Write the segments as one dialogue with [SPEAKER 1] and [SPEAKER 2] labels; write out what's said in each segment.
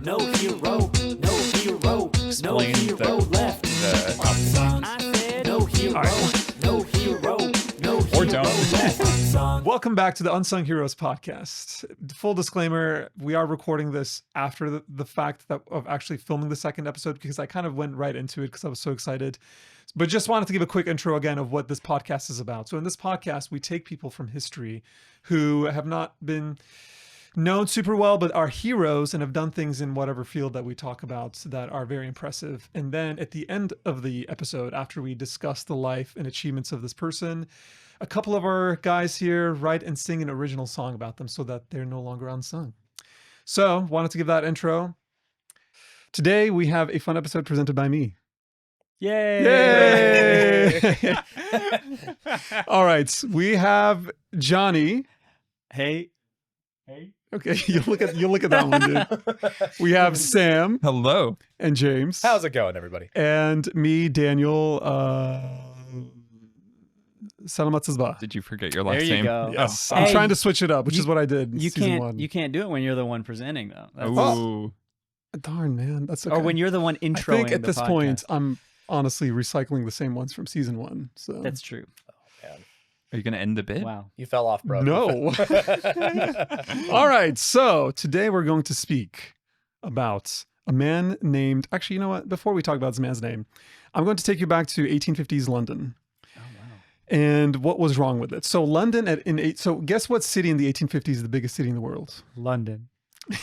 [SPEAKER 1] No hero, no hero, no
[SPEAKER 2] Explain
[SPEAKER 1] hero left. Unsung. I said no hero, no hero, no
[SPEAKER 2] Or
[SPEAKER 1] hero
[SPEAKER 2] don't.
[SPEAKER 1] left. Unsung.
[SPEAKER 3] Welcome back to the Unsung Heroes podcast. Full disclaimer, we are recording this after the fact of actually filming the second episode because I kind of went right into it because I was so excited. But just wanted to give a quick intro again of what this podcast is about. So in this podcast, we take people from history who have not been known super well, but are heroes and have done things in whatever field that we talk about that are very impressive. And then at the end of the episode, after we discuss the life and achievements of this person, a couple of our guys here write and sing an original song about them so that they're no longer unsung. So wanted to give that intro. Today we have a fun episode presented by me.
[SPEAKER 2] Yay!
[SPEAKER 3] All right, we have Jonny.
[SPEAKER 2] Hey.
[SPEAKER 3] Okay, you look at that one, dude. We have Sam
[SPEAKER 2] Hello.
[SPEAKER 3] and James.
[SPEAKER 4] How's it going, everybody?
[SPEAKER 3] And me, Daniel. Salamat Zizba.
[SPEAKER 2] Did you forget your last
[SPEAKER 5] There you
[SPEAKER 2] name?
[SPEAKER 5] go.
[SPEAKER 3] Yes,
[SPEAKER 5] Oh.
[SPEAKER 3] I'm
[SPEAKER 5] Hey,
[SPEAKER 3] trying to switch it up, which
[SPEAKER 5] you-
[SPEAKER 3] is what I did. In
[SPEAKER 5] You
[SPEAKER 3] season
[SPEAKER 5] can't
[SPEAKER 3] one.
[SPEAKER 5] you can't do it when you're the one presenting though. That's-
[SPEAKER 2] Ooh.
[SPEAKER 3] Darn, man, that's okay.
[SPEAKER 5] Or when you're the one
[SPEAKER 3] I
[SPEAKER 5] introing.
[SPEAKER 3] think at
[SPEAKER 5] the
[SPEAKER 3] this
[SPEAKER 5] podcast.
[SPEAKER 3] point, I'm honestly recycling the same ones from season one. So
[SPEAKER 5] That's true.
[SPEAKER 4] Man,
[SPEAKER 2] Are you going to end the bit?
[SPEAKER 5] Wow.
[SPEAKER 4] you fell off, bro.
[SPEAKER 3] No. All right, so today we're going to speak about a man named. Actually, you know what? Before we talk about this man's name, I'm going to take you back to 1850s London.
[SPEAKER 5] Oh wow.
[SPEAKER 3] And what was wrong with it? So London so guess what city in the 1850s is the biggest city in the world?
[SPEAKER 5] London.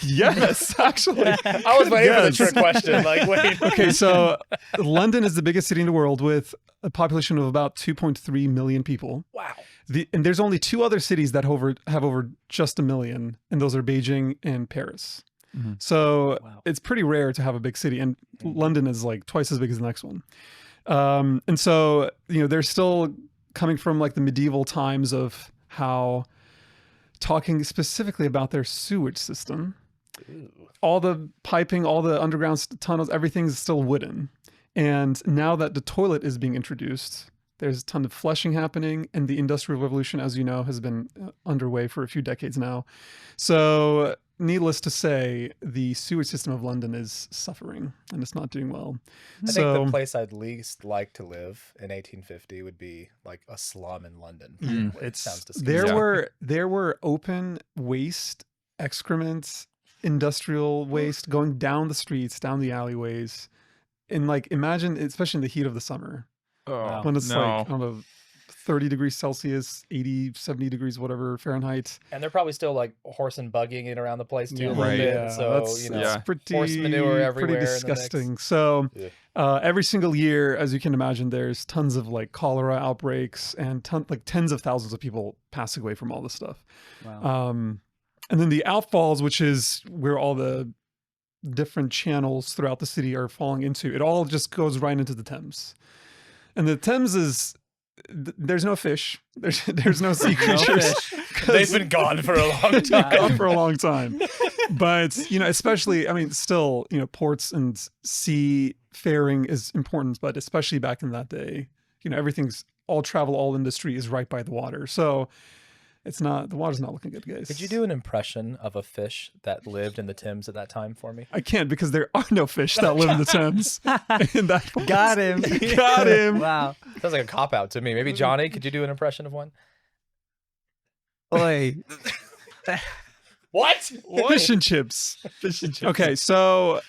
[SPEAKER 3] Yes, actually.
[SPEAKER 4] I was waiting for the
[SPEAKER 3] Yes.
[SPEAKER 4] trick question. Like, wait.
[SPEAKER 3] Okay, so London is the biggest city in the world with a population of about 2.3 million people.
[SPEAKER 4] Wow.
[SPEAKER 3] And there's only two other cities that have over just a million, and those are Beijing and Paris.
[SPEAKER 2] Mhm.
[SPEAKER 3] So
[SPEAKER 5] Wow.
[SPEAKER 3] it's pretty rare to have a big city, and London is like twice as big as the next one. And so, they're still coming from like the medieval times of how talking specifically about their sewage system.
[SPEAKER 4] Ooh.
[SPEAKER 3] All the piping, all the underground tunnels, everything's still wooden. And now that the toilet is being introduced, there's a ton of flushing happening, and the Industrial Revolution, as you know, has been underway for a few decades now. So needless to say, the sewage system of London is suffering, and it's not doing well.
[SPEAKER 4] I
[SPEAKER 3] So
[SPEAKER 4] think the place I'd least like to live in 1850 would be like a slum in London.
[SPEAKER 2] Mm.
[SPEAKER 4] It sounds disgusting.
[SPEAKER 3] there were open waste, excrement, industrial waste going down the streets, down the alleyways. And like, imagine, especially in the heat of the summer,
[SPEAKER 2] Oh,
[SPEAKER 3] when it's
[SPEAKER 2] no.
[SPEAKER 3] like, I don't know, 30 degrees Celsius, 80, 70 degrees, whatever, Fahrenheit.
[SPEAKER 4] And they're probably still like horse and buggying it around the place too
[SPEAKER 5] Yeah.
[SPEAKER 4] a little
[SPEAKER 2] Right.
[SPEAKER 4] bit.
[SPEAKER 3] Yeah,
[SPEAKER 4] So,
[SPEAKER 3] that's
[SPEAKER 2] Yeah.
[SPEAKER 3] pretty,
[SPEAKER 4] horse manure everywhere
[SPEAKER 3] pretty
[SPEAKER 4] in the mix.
[SPEAKER 3] disgusting. So every single year, as you can imagine, there's tons of like cholera outbreaks and tens of thousands of people passing away from all this stuff.
[SPEAKER 5] Wow.
[SPEAKER 3] And then the outfalls, which is where all the different channels throughout the city are falling into, it all just goes right into the Thames. And the Thames is, there's no fish. There's no sea creatures.
[SPEAKER 4] They've been gone for a long
[SPEAKER 3] They've been
[SPEAKER 4] time.
[SPEAKER 3] gone for a long time. But, especially, I mean, still, ports and seafaring is important, but especially back in that day, everything's all travel, all industry is right by the water. So the water's not looking good, guys.
[SPEAKER 4] Could you do an impression of a fish that lived in the Thames at that time for me?
[SPEAKER 3] I can't because there are no fish that live in the Thames. In that place.
[SPEAKER 5] Got him.
[SPEAKER 3] Got him.
[SPEAKER 5] Wow.
[SPEAKER 4] Sounds like a cop out to me. Maybe Jonny, could you do an impression of one?
[SPEAKER 5] Oi.
[SPEAKER 4] What?
[SPEAKER 3] Fish and chips. Okay, so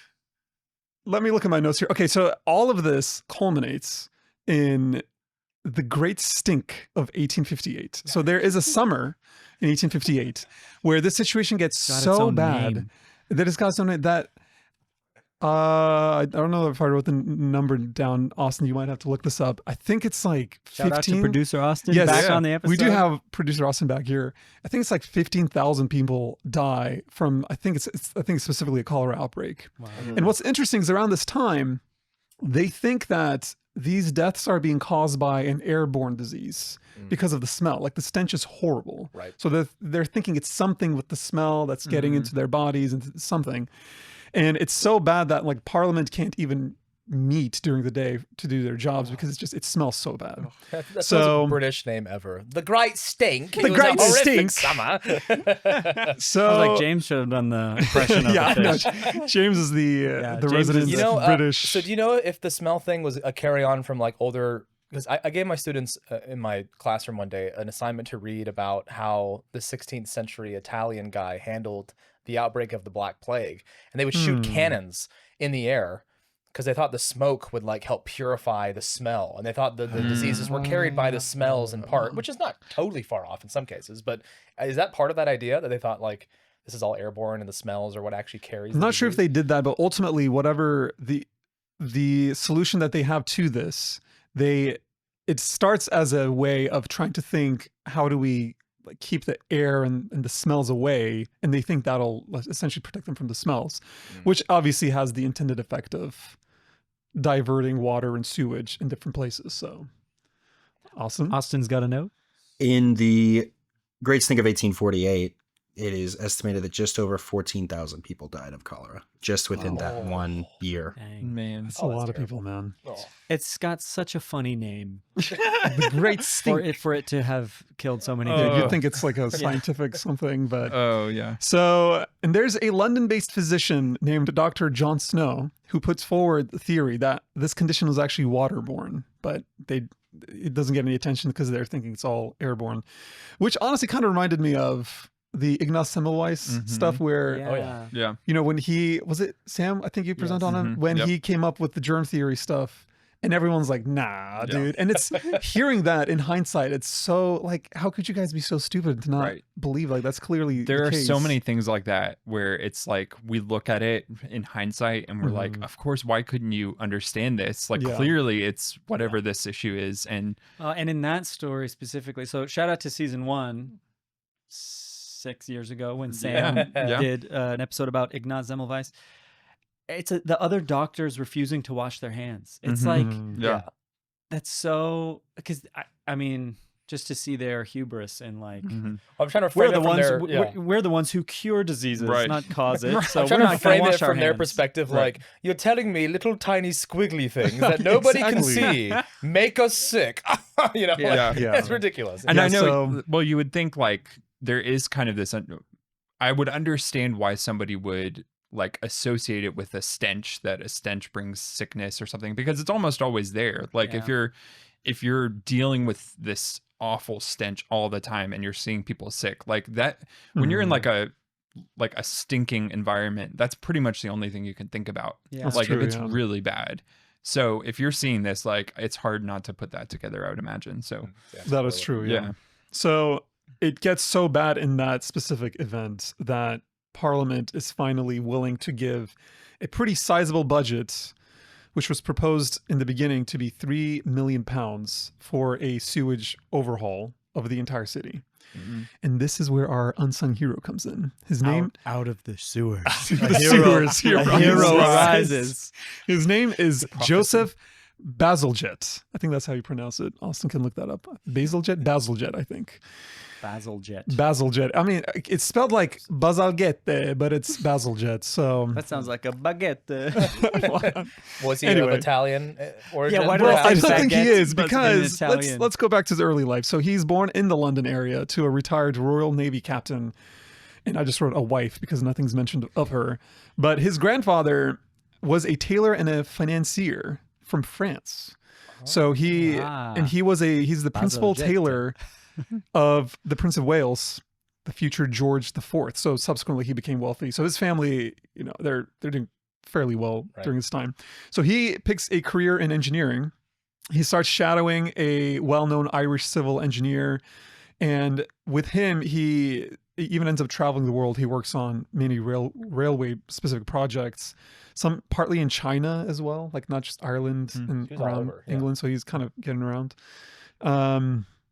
[SPEAKER 3] let me look at my notes here. Okay, so all of this culminates in the Great Stink of 1858. So there is a summer in 1858 where this situation gets
[SPEAKER 5] Got its
[SPEAKER 3] so
[SPEAKER 5] own
[SPEAKER 3] bad
[SPEAKER 5] name.
[SPEAKER 3] that it's got so many that I don't know if I wrote the number down. Austin, you might have to look this up. I think it's like 15.
[SPEAKER 5] Shout out to producer Austin
[SPEAKER 3] Yes.
[SPEAKER 5] back
[SPEAKER 2] Yeah.
[SPEAKER 5] on the episode.
[SPEAKER 3] We do have producer Austin back here. I think it's like 15,000 people die from. I think specifically a cholera outbreak.
[SPEAKER 5] Wow.
[SPEAKER 3] And what's interesting is around this time, they think that these deaths are being caused by an airborne disease because of the smell. Like the stench is horrible.
[SPEAKER 4] Right.
[SPEAKER 3] So they're thinking it's something with the smell that's getting into their bodies and something. And it's so bad that like Parliament can't even meat during the day to do their jobs because it smells so bad.
[SPEAKER 4] That's the
[SPEAKER 3] So-
[SPEAKER 4] most British name ever. The Great Stink.
[SPEAKER 3] The
[SPEAKER 4] It was
[SPEAKER 3] Great
[SPEAKER 4] a horrific
[SPEAKER 3] Stink.
[SPEAKER 4] summer.
[SPEAKER 3] So
[SPEAKER 5] I was like, James should have done the impression of
[SPEAKER 3] yeah,
[SPEAKER 5] the
[SPEAKER 3] no,
[SPEAKER 5] fish.
[SPEAKER 3] James is the
[SPEAKER 5] James
[SPEAKER 3] resident
[SPEAKER 5] is-
[SPEAKER 4] You know,
[SPEAKER 3] British.
[SPEAKER 4] so do you know if the smell thing was a carry on from like older? Because I gave my students in my classroom one day an assignment to read about how the 16th century Italian guy handled the outbreak of the Black Plague, and they would shoot cannons in the air because they thought the smoke would like help purify the smell, and they thought the diseases were carried by the smells in part, which is not totally far off in some cases. But is that part of that idea that they thought like this is all airborne and the smells are what actually carries?
[SPEAKER 3] I'm not sure if they did that, but ultimately, whatever the solution that they have to this, it starts as a way of trying to think, how do we like keep the air and the smells away? And they think that'll essentially protect them from the smells, which obviously has the intended effect of diverting water and sewage in different places. So awesome.
[SPEAKER 5] Austin's got a note.
[SPEAKER 6] In the Great Stink of 1848, it is estimated that just over 14,000 people died of cholera just within that 1 year.
[SPEAKER 5] Dang.
[SPEAKER 2] Man.
[SPEAKER 3] That's a lot of people, man.
[SPEAKER 5] It's got such a funny name
[SPEAKER 3] The Great Stink.
[SPEAKER 5] for it to have killed so many
[SPEAKER 2] Oh.
[SPEAKER 5] people.
[SPEAKER 3] You'd think it's like a scientific something, but
[SPEAKER 2] Oh, yeah.
[SPEAKER 3] so, and there's a London-based physician named Dr. John Snow who puts forward the theory that this condition was actually waterborne, but it doesn't get any attention because they're thinking it's all airborne, which honestly kind of reminded me of the Ignaz Semmelweis stuff where,
[SPEAKER 5] Yeah.
[SPEAKER 4] Oh, yeah.
[SPEAKER 2] Yeah.
[SPEAKER 3] you know, when was it Sam? I think you present on him when
[SPEAKER 2] Yep.
[SPEAKER 3] he came up with the germ theory stuff. And everyone's like, nah, dude. And it's hearing that in hindsight, it's so like, how could you guys be so stupid to not
[SPEAKER 2] Right.
[SPEAKER 3] believe like that's clearly
[SPEAKER 2] There
[SPEAKER 3] the
[SPEAKER 2] are so
[SPEAKER 3] case.
[SPEAKER 2] many things like that where it's like we look at it in hindsight and we're like, of course, why couldn't you understand this? Like
[SPEAKER 3] Yeah.
[SPEAKER 2] clearly it's whatever this issue is. And
[SPEAKER 5] And in that story specifically, so shout out to season 1, 6 years ago when Sam
[SPEAKER 2] Yeah.
[SPEAKER 5] did an episode about Ignaz Semmelweis. It's the other doctors refusing to wash their hands. It's like,
[SPEAKER 2] yeah.
[SPEAKER 5] that's so, because I mean, just to see their hubris and like,
[SPEAKER 4] I'm trying to
[SPEAKER 5] we're
[SPEAKER 4] frame
[SPEAKER 5] the
[SPEAKER 4] it from
[SPEAKER 5] ones
[SPEAKER 4] their,
[SPEAKER 5] we're the ones who cure diseases,
[SPEAKER 2] Right.
[SPEAKER 5] not cause it. So
[SPEAKER 4] I'm
[SPEAKER 5] we're
[SPEAKER 4] trying
[SPEAKER 5] not
[SPEAKER 4] to
[SPEAKER 5] going
[SPEAKER 4] frame
[SPEAKER 5] to wash
[SPEAKER 4] it
[SPEAKER 5] our
[SPEAKER 4] from their
[SPEAKER 5] hands.
[SPEAKER 4] perspective,
[SPEAKER 2] Right.
[SPEAKER 4] like, you're telling me little tiny squiggly things that nobody can see make us sick. You know,
[SPEAKER 5] Yeah.
[SPEAKER 4] like,
[SPEAKER 3] Yeah.
[SPEAKER 4] it's ridiculous.
[SPEAKER 2] And
[SPEAKER 3] Yeah,
[SPEAKER 2] I know,
[SPEAKER 3] so-
[SPEAKER 2] well, you would think like there is kind of this, I would understand why somebody would like associate it with a stench, that a stench brings sickness or something, because it's almost always there. Like
[SPEAKER 5] Yeah.
[SPEAKER 2] if you're dealing with this awful stench all the time and you're seeing people sick like that, when you're in like a stinking environment, that's pretty much the only thing you can think about.
[SPEAKER 5] Yeah.
[SPEAKER 3] That's
[SPEAKER 2] Like
[SPEAKER 3] true,
[SPEAKER 2] if it's
[SPEAKER 3] yeah.
[SPEAKER 2] really bad. So if you're seeing this, like it's hard not to put that together, I would imagine. So
[SPEAKER 3] That is true. Yeah.
[SPEAKER 2] yeah.
[SPEAKER 3] So it gets so bad in that specific event that Parliament is finally willing to give a pretty sizable budget, which was proposed in the beginning to be £3 million for a sewage overhaul of the entire city. And this is where our unsung hero comes in. His name,
[SPEAKER 5] out of the sewers.
[SPEAKER 3] the sewers, he
[SPEAKER 5] a hero
[SPEAKER 3] arises.
[SPEAKER 5] arises.
[SPEAKER 3] His name is Joseph Bazalgette. I think that's how you pronounce it. Austin can look that up. Bazalgette, I think.
[SPEAKER 5] Bazalgette.
[SPEAKER 3] Bazalgette. I mean, it's spelled like Bazalgette, but it's Bazalgette. So
[SPEAKER 5] That sounds like a baguette.
[SPEAKER 4] Was he
[SPEAKER 3] Anyway.
[SPEAKER 4] of Italian origin?
[SPEAKER 5] why did
[SPEAKER 3] well,
[SPEAKER 5] I
[SPEAKER 3] I
[SPEAKER 5] say
[SPEAKER 3] don't think he
[SPEAKER 5] baguette,
[SPEAKER 3] is
[SPEAKER 5] but it's in
[SPEAKER 3] because
[SPEAKER 5] Italian?
[SPEAKER 3] let's go back to his early life. So he's born in the London area to a retired Royal Navy captain, and I just wrote a wife because nothing's mentioned of her. But his grandfather was a tailor and a financier from France. So he's the principal
[SPEAKER 5] Bazalgette.
[SPEAKER 3] tailor of the Prince of Wales, the future George IV. So subsequently he became wealthy. So his family, you know, they're doing fairly well during this time. So he picks a career in engineering. He starts shadowing a well-known Irish civil engineer, and with him he even ends up traveling the world. He works on many railway specific projects, some partly in China as well, like not just Ireland and
[SPEAKER 4] He's all
[SPEAKER 3] around
[SPEAKER 4] over, yeah.
[SPEAKER 3] England. So he's kind of getting around.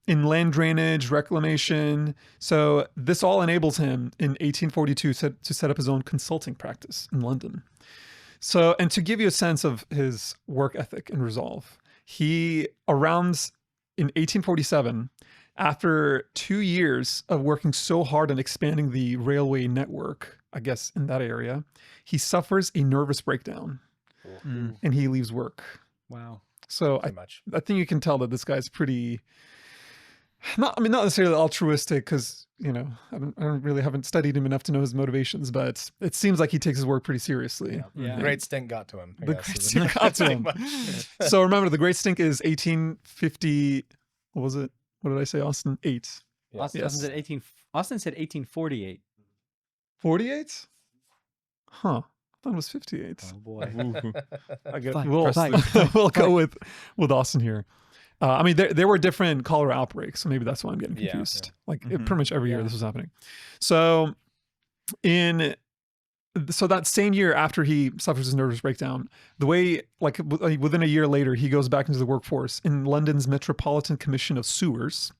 [SPEAKER 3] In land drainage, reclamation. So this all enables him in 1842 to set up his own consulting practice in London. So, and to give you a sense of his work ethic and resolve, he around in 1847, after 2 years of working so hard on expanding the railway network, I guess in that area, he suffers a nervous breakdown. and he leaves work.
[SPEAKER 5] Wow.
[SPEAKER 3] So
[SPEAKER 4] Pretty much.
[SPEAKER 3] I think you can tell that this guy's pretty, not necessarily altruistic, because, you know, I haven't studied him enough to know his motivations, but it seems like he takes his work pretty seriously.
[SPEAKER 5] Yeah.
[SPEAKER 4] Great stink got to him. I
[SPEAKER 3] The
[SPEAKER 4] guess,
[SPEAKER 3] Great
[SPEAKER 4] is
[SPEAKER 3] Stink got to
[SPEAKER 4] pretty
[SPEAKER 3] him.
[SPEAKER 4] much.
[SPEAKER 3] So remember, the Great Stink is 1850. What was it? What did I say, Austin? 8.
[SPEAKER 4] Yeah.
[SPEAKER 5] Austin,
[SPEAKER 3] Yes.
[SPEAKER 5] Austin said 1848.
[SPEAKER 3] 48? Huh. I thought it was 58.
[SPEAKER 5] Oh boy.
[SPEAKER 3] I get,
[SPEAKER 5] Fine,
[SPEAKER 3] we'll
[SPEAKER 5] fine,
[SPEAKER 3] we'll go with Austin here. I mean, there were different cholera outbreaks, so maybe that's why I'm getting
[SPEAKER 4] Yeah,
[SPEAKER 3] confused. Like
[SPEAKER 2] Mhm.
[SPEAKER 3] pretty much every year
[SPEAKER 5] Yeah.
[SPEAKER 3] this was happening. So that same year after he suffers his nervous breakdown, the way, like within a year later, he goes back into the workforce in London's Metropolitan Commission of Sewers,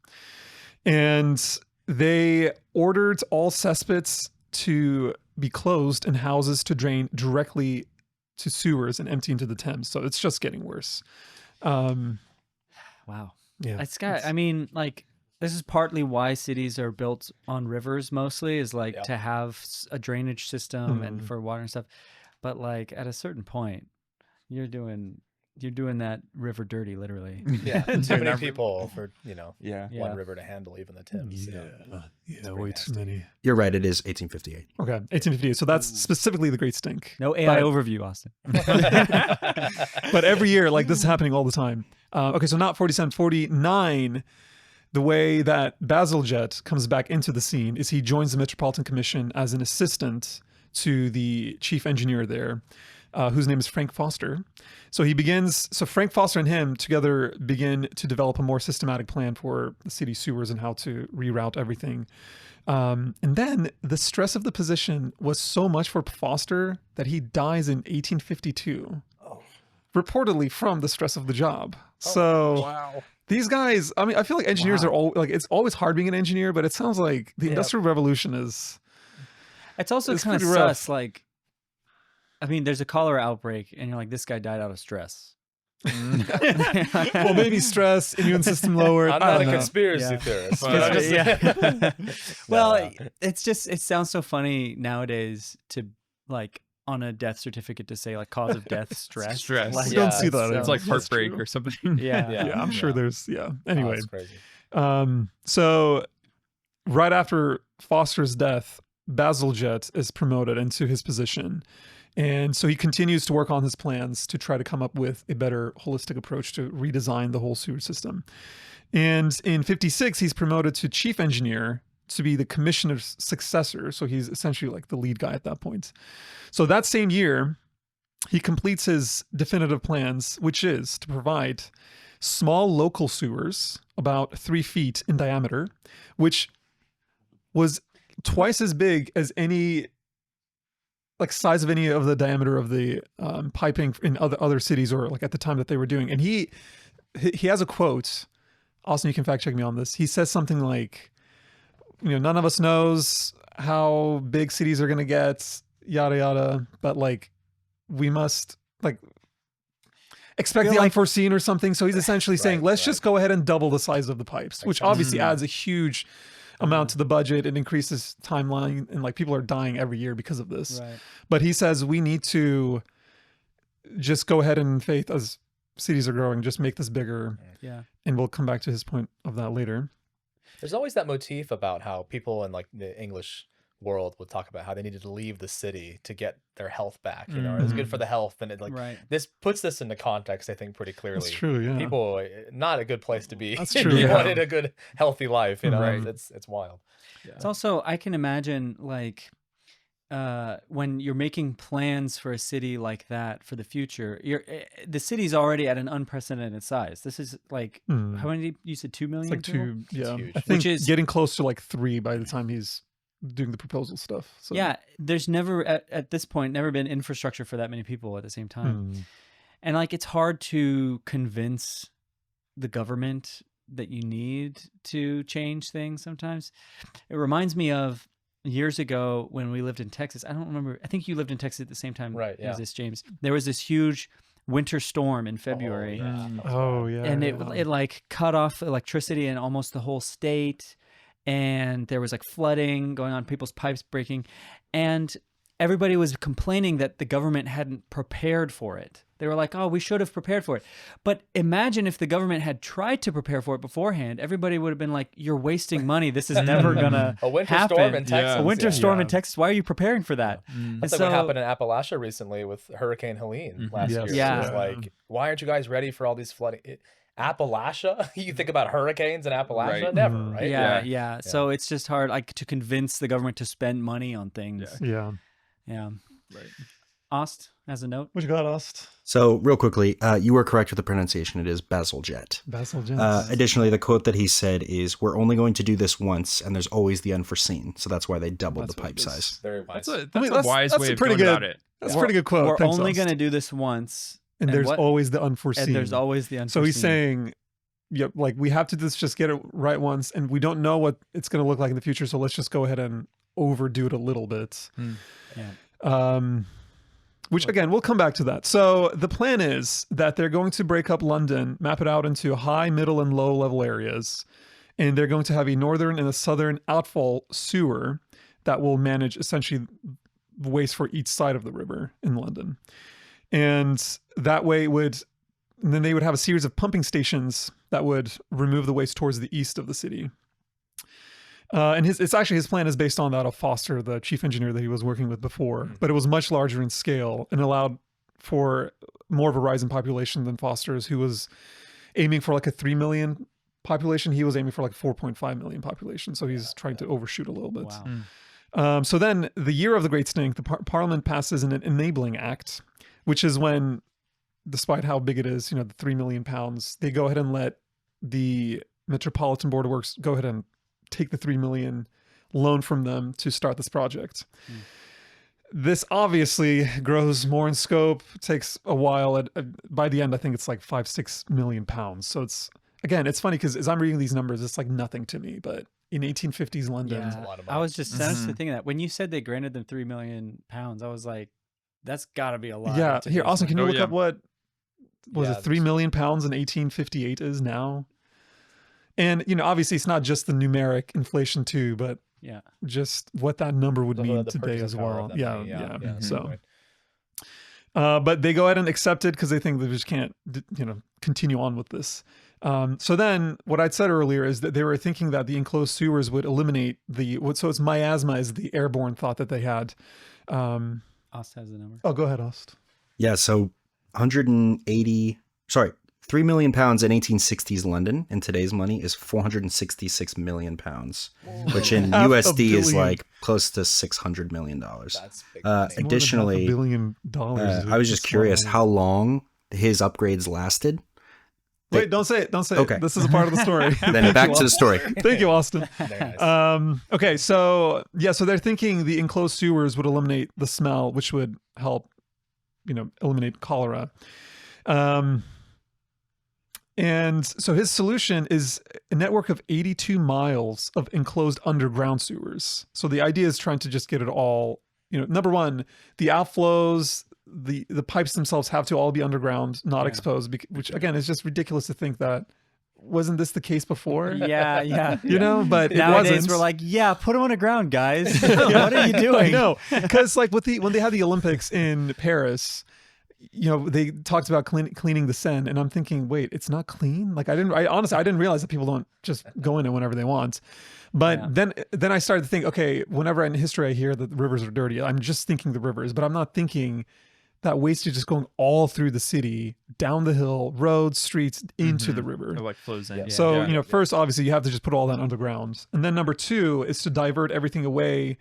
[SPEAKER 3] and they ordered all cesspits to be closed and houses to drain directly to sewers and empty into the Thames. So it's just getting worse.
[SPEAKER 5] Wow.
[SPEAKER 3] Yeah,
[SPEAKER 5] It's got, I mean, like, this is partly why cities are built on rivers mostly, is like
[SPEAKER 4] Yeah.
[SPEAKER 5] to have a drainage system and
[SPEAKER 3] Mhm.
[SPEAKER 5] for water and stuff. But like at a certain point, you're doing that river dirty, literally.
[SPEAKER 4] Yeah, too
[SPEAKER 2] Dude,
[SPEAKER 4] many
[SPEAKER 2] I'm-
[SPEAKER 4] people for
[SPEAKER 2] Yeah.
[SPEAKER 5] Yeah.
[SPEAKER 4] one river to handle, even the Thames.
[SPEAKER 3] yeah,
[SPEAKER 4] pretty
[SPEAKER 3] way too
[SPEAKER 4] nasty.
[SPEAKER 3] many.
[SPEAKER 6] You're right. It is 1858.
[SPEAKER 3] Okay, 1858. So that's specifically the Great Stink.
[SPEAKER 5] No AI
[SPEAKER 3] But-
[SPEAKER 5] overview, Austin.
[SPEAKER 3] But every year, like, this is happening all the time. Okay, so not 47, 49. The way that Bazalgette comes back into the scene is he joins the Metropolitan Commission as an assistant to the chief engineer there, whose name is Frank Foster. So Frank Foster and him together begin to develop a more systematic plan for the city sewers and how to reroute everything. And then the stress of the position was so much for Foster that he dies in 1852. Reportedly from the stress of the job. So
[SPEAKER 4] Wow.
[SPEAKER 3] these guys, I mean, I feel like engineers are all like, it's always hard being an engineer, but it sounds like the Industrial Revolution is.
[SPEAKER 5] It's also
[SPEAKER 3] It's
[SPEAKER 5] kind of
[SPEAKER 3] pretty rough.
[SPEAKER 5] sus. Like, I mean, there's a cholera outbreak, and you're like, this guy died out of stress.
[SPEAKER 3] Well, maybe stress, immune system lowered.
[SPEAKER 4] I'm
[SPEAKER 3] I
[SPEAKER 4] not a
[SPEAKER 3] don't know.
[SPEAKER 4] conspiracy
[SPEAKER 5] Yeah.
[SPEAKER 4] theorist.
[SPEAKER 2] But
[SPEAKER 4] But
[SPEAKER 2] I
[SPEAKER 4] I'm just
[SPEAKER 5] yeah. Well,
[SPEAKER 4] No.
[SPEAKER 5] it's just, it sounds so funny nowadays to like on a death certificate to say like cause of death stress.
[SPEAKER 2] Stress.
[SPEAKER 5] Like,
[SPEAKER 3] We don't
[SPEAKER 4] Yeah,
[SPEAKER 3] see that.
[SPEAKER 2] It's like
[SPEAKER 3] That's
[SPEAKER 2] heartbreak
[SPEAKER 3] true.
[SPEAKER 2] or something.
[SPEAKER 5] yeah.
[SPEAKER 3] Yeah, I'm sure there's, Anyway,
[SPEAKER 4] that's crazy.
[SPEAKER 3] So right after Foster's death, Bazalgette is promoted into his position. And so he continues to work on his plans to try to come up with a better holistic approach to redesign the whole sewer system. And in 56, he's promoted to chief engineer to be the commissioner's successor. So he's essentially like the lead guy at that point. So that same year, he completes his definitive plans, which is to provide small local sewers about 3 feet in diameter, which was twice as big as any like size of any of the diameter of the piping in other cities, or like at the time that they were doing. And he has a quote. Austin, you can fact check me on this. He says something like, none of us knows how big cities are going to get, yada, yada. But like, we must like expect
[SPEAKER 5] Feel
[SPEAKER 3] the
[SPEAKER 5] like-
[SPEAKER 3] unforeseen or something. So he's essentially saying, let's
[SPEAKER 4] right.
[SPEAKER 3] just go ahead and double the size of the pipes, which obviously adds a huge amount to the budget. It increases timeline, and like people are dying every year because of this.
[SPEAKER 5] Right.
[SPEAKER 3] But he says we need to just go ahead and in faith, as cities are growing, just make this bigger.
[SPEAKER 5] Yeah.
[SPEAKER 3] And we'll come back to his point of that later.
[SPEAKER 4] There's always that motif about how people in like the English world would talk about how they needed to leave the city to get their health back. It's good for the health, and it like
[SPEAKER 5] Right.
[SPEAKER 4] this puts this into context, I think, pretty clearly.
[SPEAKER 3] That's true, yeah.
[SPEAKER 4] People, not a good place to be.
[SPEAKER 3] That's
[SPEAKER 4] if
[SPEAKER 3] true,
[SPEAKER 4] you
[SPEAKER 3] yeah.
[SPEAKER 4] wanted a good, healthy life,
[SPEAKER 3] Right.
[SPEAKER 4] it's wild.
[SPEAKER 5] It's also, I can imagine like when you're making plans for a city like that for the future, the city's already at an unprecedented size. This is like,
[SPEAKER 3] Hmm.
[SPEAKER 5] how many, you said 2 million?
[SPEAKER 3] It's like
[SPEAKER 5] people?
[SPEAKER 3] 2, yeah.
[SPEAKER 4] huge.
[SPEAKER 3] I think
[SPEAKER 5] Which is-
[SPEAKER 3] getting close to like 3 by the time he's doing the proposal stuff. So,
[SPEAKER 5] Yeah. There's never, at this point, never been infrastructure for that many people at the same time.
[SPEAKER 3] Hmm.
[SPEAKER 5] And like, it's hard to convince the government that you need to change things sometimes. It reminds me of years ago when we lived in Texas. I don't remember. I think you lived in Texas at the same time
[SPEAKER 4] Right, yeah.
[SPEAKER 5] as this, James. There was this huge winter storm in February.
[SPEAKER 3] Oh, yeah.
[SPEAKER 5] And it
[SPEAKER 3] yeah.
[SPEAKER 5] like cut off electricity in almost the whole state. And there was like flooding going on, people's pipes breaking. And everybody was complaining that the government hadn't prepared for it. They were like, oh, we should have prepared for it. But imagine if the government had tried to prepare for it beforehand. Everybody would have been like, you're wasting money. This is never going to
[SPEAKER 4] A winter
[SPEAKER 5] happen.
[SPEAKER 4] storm in Texas.
[SPEAKER 5] A winter storm in
[SPEAKER 3] Yeah.
[SPEAKER 5] Texas. Why are you preparing for that?
[SPEAKER 4] That's like what happened in Appalachia recently with Hurricane Helene last
[SPEAKER 3] Yes.
[SPEAKER 4] year.
[SPEAKER 5] Yeah.
[SPEAKER 4] It was like, why aren't you guys ready for all these flooding? Appalachia? You think about hurricanes in Appalachia?
[SPEAKER 2] Right.
[SPEAKER 4] Never, right?
[SPEAKER 5] Yeah. So it's just hard, like, to convince the government to spend money on things.
[SPEAKER 3] Yeah.
[SPEAKER 5] Yeah.
[SPEAKER 2] Right.
[SPEAKER 5] Ost has a note.
[SPEAKER 3] What you got, Ost?
[SPEAKER 6] So real quickly, you were correct with the pronunciation. It is Bazalgette.
[SPEAKER 3] Bazalgette.
[SPEAKER 6] Additionally, the quote that he said is, "We're only going to do this once, and there's always the unforeseen." So that's why they doubled
[SPEAKER 3] That's
[SPEAKER 6] the
[SPEAKER 3] what
[SPEAKER 6] pipe
[SPEAKER 3] it is.
[SPEAKER 6] size.
[SPEAKER 4] Very wise.
[SPEAKER 2] That's
[SPEAKER 3] I mean,
[SPEAKER 2] a wise
[SPEAKER 3] that's
[SPEAKER 2] way
[SPEAKER 3] a
[SPEAKER 2] of
[SPEAKER 3] pretty
[SPEAKER 2] going about
[SPEAKER 3] good-
[SPEAKER 2] it.
[SPEAKER 3] That's a pretty good quote.
[SPEAKER 5] We're
[SPEAKER 3] Thanks,
[SPEAKER 5] only
[SPEAKER 3] Ost.
[SPEAKER 5] going to do this once.
[SPEAKER 3] And there's
[SPEAKER 5] what?
[SPEAKER 3] always the unforeseen.
[SPEAKER 5] And there's always the unforeseen.
[SPEAKER 3] So he's saying, yep, like we have to just get it right once, and we don't know what it's going to look like in the future. So let's just go ahead and overdo it a little bit.
[SPEAKER 5] Yeah.
[SPEAKER 3] Which again, we'll come back to that. So the plan is that they're going to break up London, map it out into high, middle, and low level areas. And they're going to have a northern and a southern outfall sewer that will manage essentially waste for each side of the river in London. And that way and then they would have a series of pumping stations that would remove the waste towards the east of the city. And his plan is based on that of Foster, the chief engineer that he was working with before, but it was much larger in scale and allowed for more of a rise in population than Foster's, who was aiming for like a 3 million population. He was aiming for like 4.5 million population. So he's trying to overshoot a little bit.
[SPEAKER 5] Wow.
[SPEAKER 3] So then the year of the Great Stink, the Parliament passes an enabling act, which is when, despite how big it is, the 3 million pounds, they go ahead and let the Metropolitan Board of Works go ahead and take the 3 million loan from them to start this project. This obviously grows more in scope, takes a while. By the end, I think it's like 5-6 million pounds. So it's funny because as I'm reading these numbers, it's like nothing to me, but in 1850s London,
[SPEAKER 5] Yeah.
[SPEAKER 4] a lot of
[SPEAKER 5] I was just honestly
[SPEAKER 2] Mhm.
[SPEAKER 5] thinking that when you said they granted them 3 million pounds, I was like, that's got to be a lot.
[SPEAKER 3] yeah.
[SPEAKER 5] in
[SPEAKER 3] Here,
[SPEAKER 5] today's
[SPEAKER 3] Austin, can you
[SPEAKER 2] Oh,
[SPEAKER 3] look
[SPEAKER 2] yeah.
[SPEAKER 3] up what was
[SPEAKER 4] Yeah,
[SPEAKER 3] it 3 million pounds in 1858 is now? And, obviously it's not just the numeric inflation too, but
[SPEAKER 5] Yeah.
[SPEAKER 3] just what that number would
[SPEAKER 4] the
[SPEAKER 3] mean
[SPEAKER 4] the
[SPEAKER 3] today
[SPEAKER 4] purchasing
[SPEAKER 3] as
[SPEAKER 4] power
[SPEAKER 3] well.
[SPEAKER 4] of that
[SPEAKER 3] Yeah,
[SPEAKER 4] money,
[SPEAKER 3] yeah.
[SPEAKER 4] that's
[SPEAKER 3] So,
[SPEAKER 4] the point.
[SPEAKER 3] but they go ahead and accept it because they think they just can't, continue on with this. So then what I'd said earlier is that they were thinking that the enclosed sewers would eliminate so it's miasma is the airborne thought that they had.
[SPEAKER 5] Ost has the number.
[SPEAKER 3] Oh, go ahead, Ost.
[SPEAKER 6] Yeah, so 3 million pounds in 1860s London in today's money is 466 million pounds, which in
[SPEAKER 3] Half a
[SPEAKER 6] USD is
[SPEAKER 3] billion.
[SPEAKER 6] like close to $600 million.
[SPEAKER 4] That's big.
[SPEAKER 6] Uh,
[SPEAKER 4] money.
[SPEAKER 3] More than
[SPEAKER 6] Additionally,
[SPEAKER 3] $500 million.
[SPEAKER 6] I was just curious how long his upgrades lasted.
[SPEAKER 3] Wait, don't say it. Don't say
[SPEAKER 6] Okay.
[SPEAKER 3] it. This is a part of the story.
[SPEAKER 6] Then back to the story.
[SPEAKER 3] Thank you, Austin.
[SPEAKER 4] Very nice.
[SPEAKER 3] Okay, so they're thinking the enclosed sewers would eliminate the smell, which would help, eliminate cholera. And so his solution is a network of 82 miles of enclosed underground sewers. So the idea is trying to just get it all, number one, the outflows, the pipes themselves have to all be underground, not exposed, which again is just ridiculous to think that. Wasn't this the case before?
[SPEAKER 5] Yeah.
[SPEAKER 3] But it
[SPEAKER 5] Nowadays
[SPEAKER 3] wasn't.
[SPEAKER 5] we're like, yeah, put them on the ground, guys. What are you doing?
[SPEAKER 3] No, because like when they had the Olympics in Paris, they talked about cleaning the Seine, and I'm thinking, wait, it's not clean. Like honestly, I didn't realize that people don't just go in it whenever they want. But then I started to think, okay, whenever in history I hear that the rivers are dirty, I'm just thinking the rivers, but I'm not thinking that waste is just going all through the city, down the hill, roads, streets, into the river.
[SPEAKER 2] It like flows in.
[SPEAKER 3] So, first, obviously, you have to just put all that underground. And then number two is to divert everything away,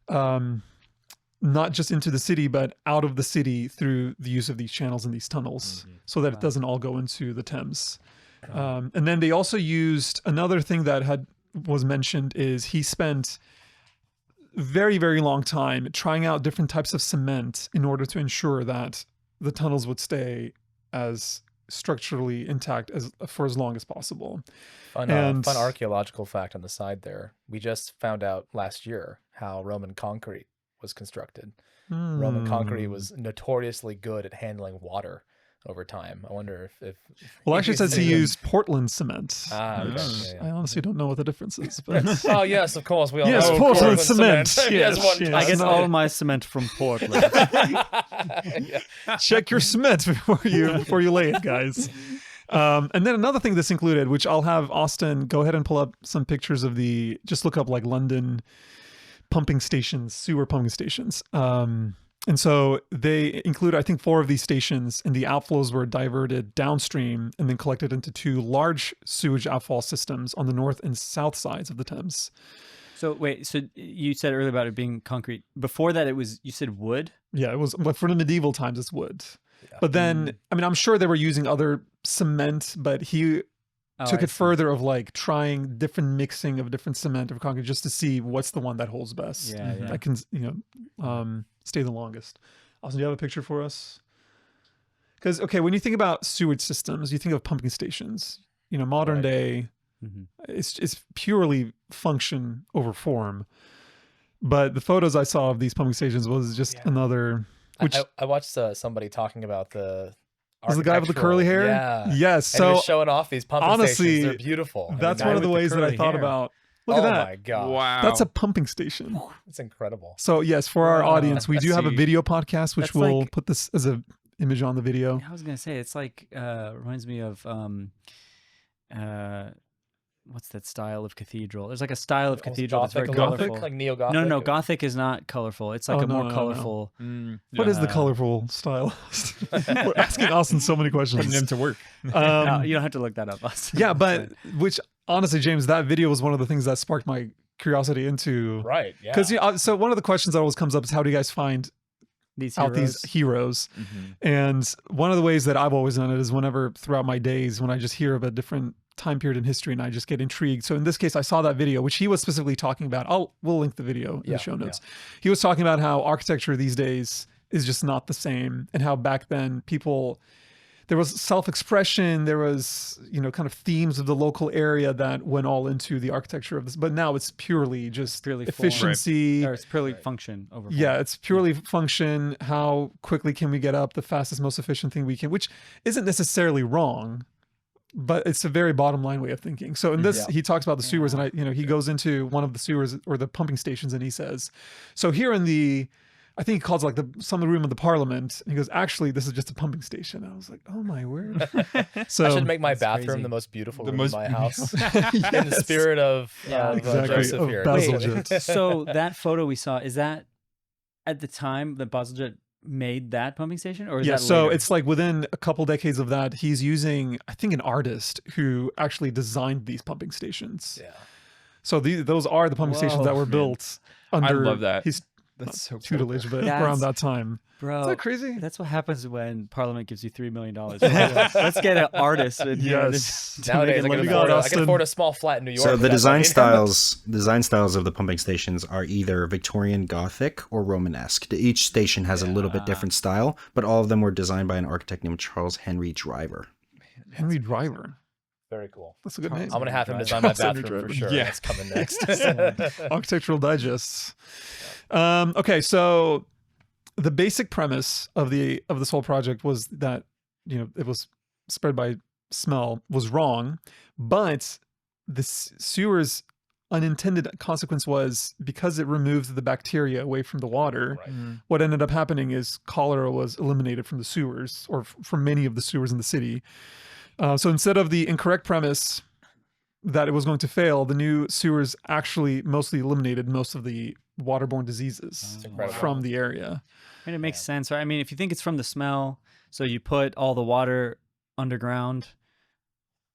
[SPEAKER 3] not just into the city, but out of the city through the use of these channels and these tunnels so that it doesn't all go into the Thames. And then they also used another thing that was mentioned is he spent very, very long time trying out different types of cement in order to ensure that the tunnels would stay as structurally intact for as long as possible.
[SPEAKER 4] Fun archaeological fact on the side there. We just found out last year how Roman concrete was constructed. Roman concrete was notoriously good at handling water. over time. I wonder if
[SPEAKER 3] Well, actually, it says he
[SPEAKER 4] used.
[SPEAKER 3] used Portland cement.
[SPEAKER 4] Okay.
[SPEAKER 3] which
[SPEAKER 4] Yeah,
[SPEAKER 3] I
[SPEAKER 4] yeah.
[SPEAKER 3] honestly don't know what the difference is, but
[SPEAKER 4] Oh yes, of course. We all
[SPEAKER 3] Yes,
[SPEAKER 4] know
[SPEAKER 3] Portland cement.
[SPEAKER 4] Yes,
[SPEAKER 3] Yes,
[SPEAKER 4] one
[SPEAKER 3] yes.
[SPEAKER 5] I
[SPEAKER 4] time.
[SPEAKER 5] get
[SPEAKER 3] no.
[SPEAKER 5] all my cement from Portland.
[SPEAKER 4] Yeah.
[SPEAKER 3] check your cement before you lay it, guys. And then another thing this included, which I'll have Austin go ahead and pull up some pictures of just look up like London pumping stations, sewer pumping stations. And so they include, I think, 4 of these stations, and the outflows were diverted downstream and then collected into 2 large sewage outfall systems on the north and south sides of the Thames.
[SPEAKER 5] So wait, so you said earlier about it being concrete. Before that, you said wood.
[SPEAKER 3] Yeah, it was, but for the medieval times, it's wood. But then, I mean, I'm sure they were using other cement, but he took
[SPEAKER 5] I
[SPEAKER 3] it
[SPEAKER 5] see.
[SPEAKER 3] further of like trying different mixing of different cement or concrete just to see what's the one that holds best.
[SPEAKER 5] Yeah, yeah.
[SPEAKER 3] That can, stay the longest. Also, do you have a picture for us? Because, okay, when you think about sewage systems, you think of pumping stations. Modern
[SPEAKER 4] Right.
[SPEAKER 3] day,
[SPEAKER 5] Mhm.
[SPEAKER 3] it's purely function over form. But the photos I saw of these pumping stations was just
[SPEAKER 4] Yeah.
[SPEAKER 3] another, which
[SPEAKER 4] I watched somebody talking about the.
[SPEAKER 3] is the guy with the curly hair.
[SPEAKER 4] Yeah.
[SPEAKER 3] Yes.
[SPEAKER 4] And he
[SPEAKER 3] So
[SPEAKER 4] was showing off these pumping
[SPEAKER 3] honestly,
[SPEAKER 4] stations. They're beautiful.
[SPEAKER 3] that's
[SPEAKER 5] guy
[SPEAKER 3] one of the
[SPEAKER 5] with the
[SPEAKER 3] ways that I
[SPEAKER 5] curly
[SPEAKER 3] thought
[SPEAKER 5] hair.
[SPEAKER 3] about. Look
[SPEAKER 4] Oh
[SPEAKER 3] at that.
[SPEAKER 4] my god.
[SPEAKER 2] Wow.
[SPEAKER 3] That's a pumping station.
[SPEAKER 4] It's incredible.
[SPEAKER 3] So yes, for our
[SPEAKER 5] Wow.
[SPEAKER 3] audience, we do have a
[SPEAKER 2] See.
[SPEAKER 3] video podcast, which
[SPEAKER 5] That's
[SPEAKER 3] we'll
[SPEAKER 5] like-
[SPEAKER 3] put this as a image on the video.
[SPEAKER 5] I was gonna say it's like reminds me of what's that style of cathedral? There's like a style of
[SPEAKER 4] Almost
[SPEAKER 5] cathedral that's very
[SPEAKER 4] Gothic, a little bit,
[SPEAKER 5] colorful.
[SPEAKER 4] like neo-Gothic.
[SPEAKER 5] No, Gothic is not colorful. It's like
[SPEAKER 3] Oh,
[SPEAKER 5] a
[SPEAKER 3] no,
[SPEAKER 5] more
[SPEAKER 3] no, no.
[SPEAKER 5] colorful.
[SPEAKER 3] What is the
[SPEAKER 5] Uh,
[SPEAKER 3] colorful style? We're asking Austin so many questions.
[SPEAKER 2] Putting him to work.
[SPEAKER 5] No, you don't have to look that up. Austin.
[SPEAKER 3] Yeah, but which honestly, James, that video was one of the things that sparked my curiosity into.
[SPEAKER 4] Right. Yeah.
[SPEAKER 3] Because so one of the questions that always comes up is how do you guys find
[SPEAKER 5] these
[SPEAKER 3] out these heroes? And one of the ways that I've always done it is whenever throughout my days when I just hear of a different time period in history and I just get intrigued. So in this case, I saw that video, which he was specifically talking about. We'll link the video in
[SPEAKER 4] Yeah,
[SPEAKER 3] the show notes. He was talking about how architecture these days is just not the same, and how back then there was self-expression, there was, kind of themes of the local area that went all into the architecture of this. But now it's purely just
[SPEAKER 5] Purely form.
[SPEAKER 3] efficiency.
[SPEAKER 5] Or it's purely function over.
[SPEAKER 3] Yeah,
[SPEAKER 5] form.
[SPEAKER 3] it's purely function. How quickly can we get up the fastest, most efficient thing we can, which isn't necessarily wrong, but it's a very bottom line way of thinking. So in this,
[SPEAKER 4] Yeah.
[SPEAKER 3] he talks about the sewers, and he goes into one of the sewers or the pumping stations, and he says, so here in I think he calls it like some room of the Parliament. And he goes, actually, this is just a pumping station. And I was like, oh my word. So
[SPEAKER 4] I should make my
[SPEAKER 5] That's
[SPEAKER 4] bathroom
[SPEAKER 5] crazy.
[SPEAKER 4] the most beautiful
[SPEAKER 2] The
[SPEAKER 4] room
[SPEAKER 2] most
[SPEAKER 4] in my house.
[SPEAKER 3] yes.
[SPEAKER 4] In the spirit of,
[SPEAKER 3] Exactly,
[SPEAKER 4] Joseph
[SPEAKER 3] of
[SPEAKER 4] here.
[SPEAKER 3] Bazalgette.
[SPEAKER 5] So that photo we saw, is that at the time that Bazalgette made that pumping station, or is
[SPEAKER 3] Yeah,
[SPEAKER 5] that
[SPEAKER 3] so
[SPEAKER 5] later?
[SPEAKER 3] it's like within a couple decades of that, he's using, I think, an artist who actually designed these pumping stations.
[SPEAKER 4] Yeah.
[SPEAKER 3] So those are the pumping stations that
[SPEAKER 5] Whoa,
[SPEAKER 3] were
[SPEAKER 2] man.
[SPEAKER 3] built under
[SPEAKER 2] love that.
[SPEAKER 3] his
[SPEAKER 2] That's so cool.
[SPEAKER 3] tutelage, but
[SPEAKER 5] That's-
[SPEAKER 3] around that time.
[SPEAKER 5] bro.
[SPEAKER 3] Is that crazy?
[SPEAKER 5] That's what happens when Parliament gives you $3 million. Let's get an artist in here.
[SPEAKER 3] Yes.
[SPEAKER 5] to
[SPEAKER 4] Nowadays,
[SPEAKER 5] make
[SPEAKER 4] I
[SPEAKER 5] it
[SPEAKER 4] can,
[SPEAKER 5] look
[SPEAKER 3] got
[SPEAKER 4] afford
[SPEAKER 5] good.
[SPEAKER 4] I
[SPEAKER 3] Austin.
[SPEAKER 4] can afford a small flat in New York.
[SPEAKER 6] So
[SPEAKER 4] for
[SPEAKER 6] the
[SPEAKER 4] that
[SPEAKER 6] design
[SPEAKER 4] money.
[SPEAKER 6] styles of the pumping stations are either Victorian Gothic or Romanesque. Each station has a little bit different style, but all of them were designed by an architect named Charles Henry Driver.
[SPEAKER 3] Henry Driver.
[SPEAKER 4] Very cool.
[SPEAKER 3] That's a good name.
[SPEAKER 4] I'm gonna have him
[SPEAKER 5] Right.
[SPEAKER 4] design my
[SPEAKER 3] Charles Henry
[SPEAKER 4] bathroom for
[SPEAKER 3] Driver.
[SPEAKER 4] sure.
[SPEAKER 2] Yeah.
[SPEAKER 4] That's coming next.
[SPEAKER 3] Architectural Digests. Okay, so the basic premise of this whole project was that it was spread by smell was wrong, but the sewer's unintended consequence was because it removed the bacteria away from the water.
[SPEAKER 4] Right.
[SPEAKER 3] What ended up happening is cholera was eliminated from the sewers, or from many of the sewers in the city. So instead of the incorrect premise that it was going to fail, the new sewers actually mostly eliminated most of the waterborne diseases
[SPEAKER 4] incredible.
[SPEAKER 3] from the area.
[SPEAKER 5] I mean, it makes sense, right? I mean, if you think it's from the smell, so you put all the water underground,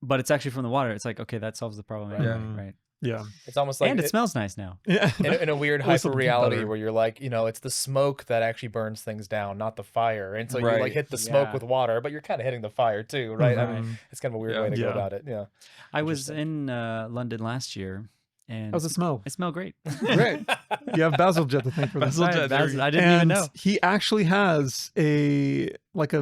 [SPEAKER 5] but it's actually from the water. It's like, okay, that solves the problem.
[SPEAKER 4] Right.
[SPEAKER 5] Right.
[SPEAKER 3] Yeah.
[SPEAKER 4] It's almost like
[SPEAKER 5] And it smells nice now.
[SPEAKER 3] Yeah.
[SPEAKER 4] in a weird
[SPEAKER 3] At least
[SPEAKER 4] hyper
[SPEAKER 3] it'll be
[SPEAKER 4] reality
[SPEAKER 3] better.
[SPEAKER 4] where you're like, it's the smoke that actually burns things down, not the fire. And so you
[SPEAKER 2] Right.
[SPEAKER 4] like hit the smoke
[SPEAKER 5] Yeah.
[SPEAKER 4] with water, but you're kind of hitting the fire too, right? I mean,
[SPEAKER 3] Mhm.
[SPEAKER 4] it's kind of a weird
[SPEAKER 2] Yeah.
[SPEAKER 4] way to go
[SPEAKER 3] Yeah.
[SPEAKER 4] about it. Yeah.
[SPEAKER 5] I was in London last year, and
[SPEAKER 3] How's it smell?
[SPEAKER 5] it smelled great.
[SPEAKER 3] Great. You have Bazalgette to thank for this.
[SPEAKER 2] Bazalgette, there you go.
[SPEAKER 5] I didn't even
[SPEAKER 3] And
[SPEAKER 5] know.
[SPEAKER 3] he actually has a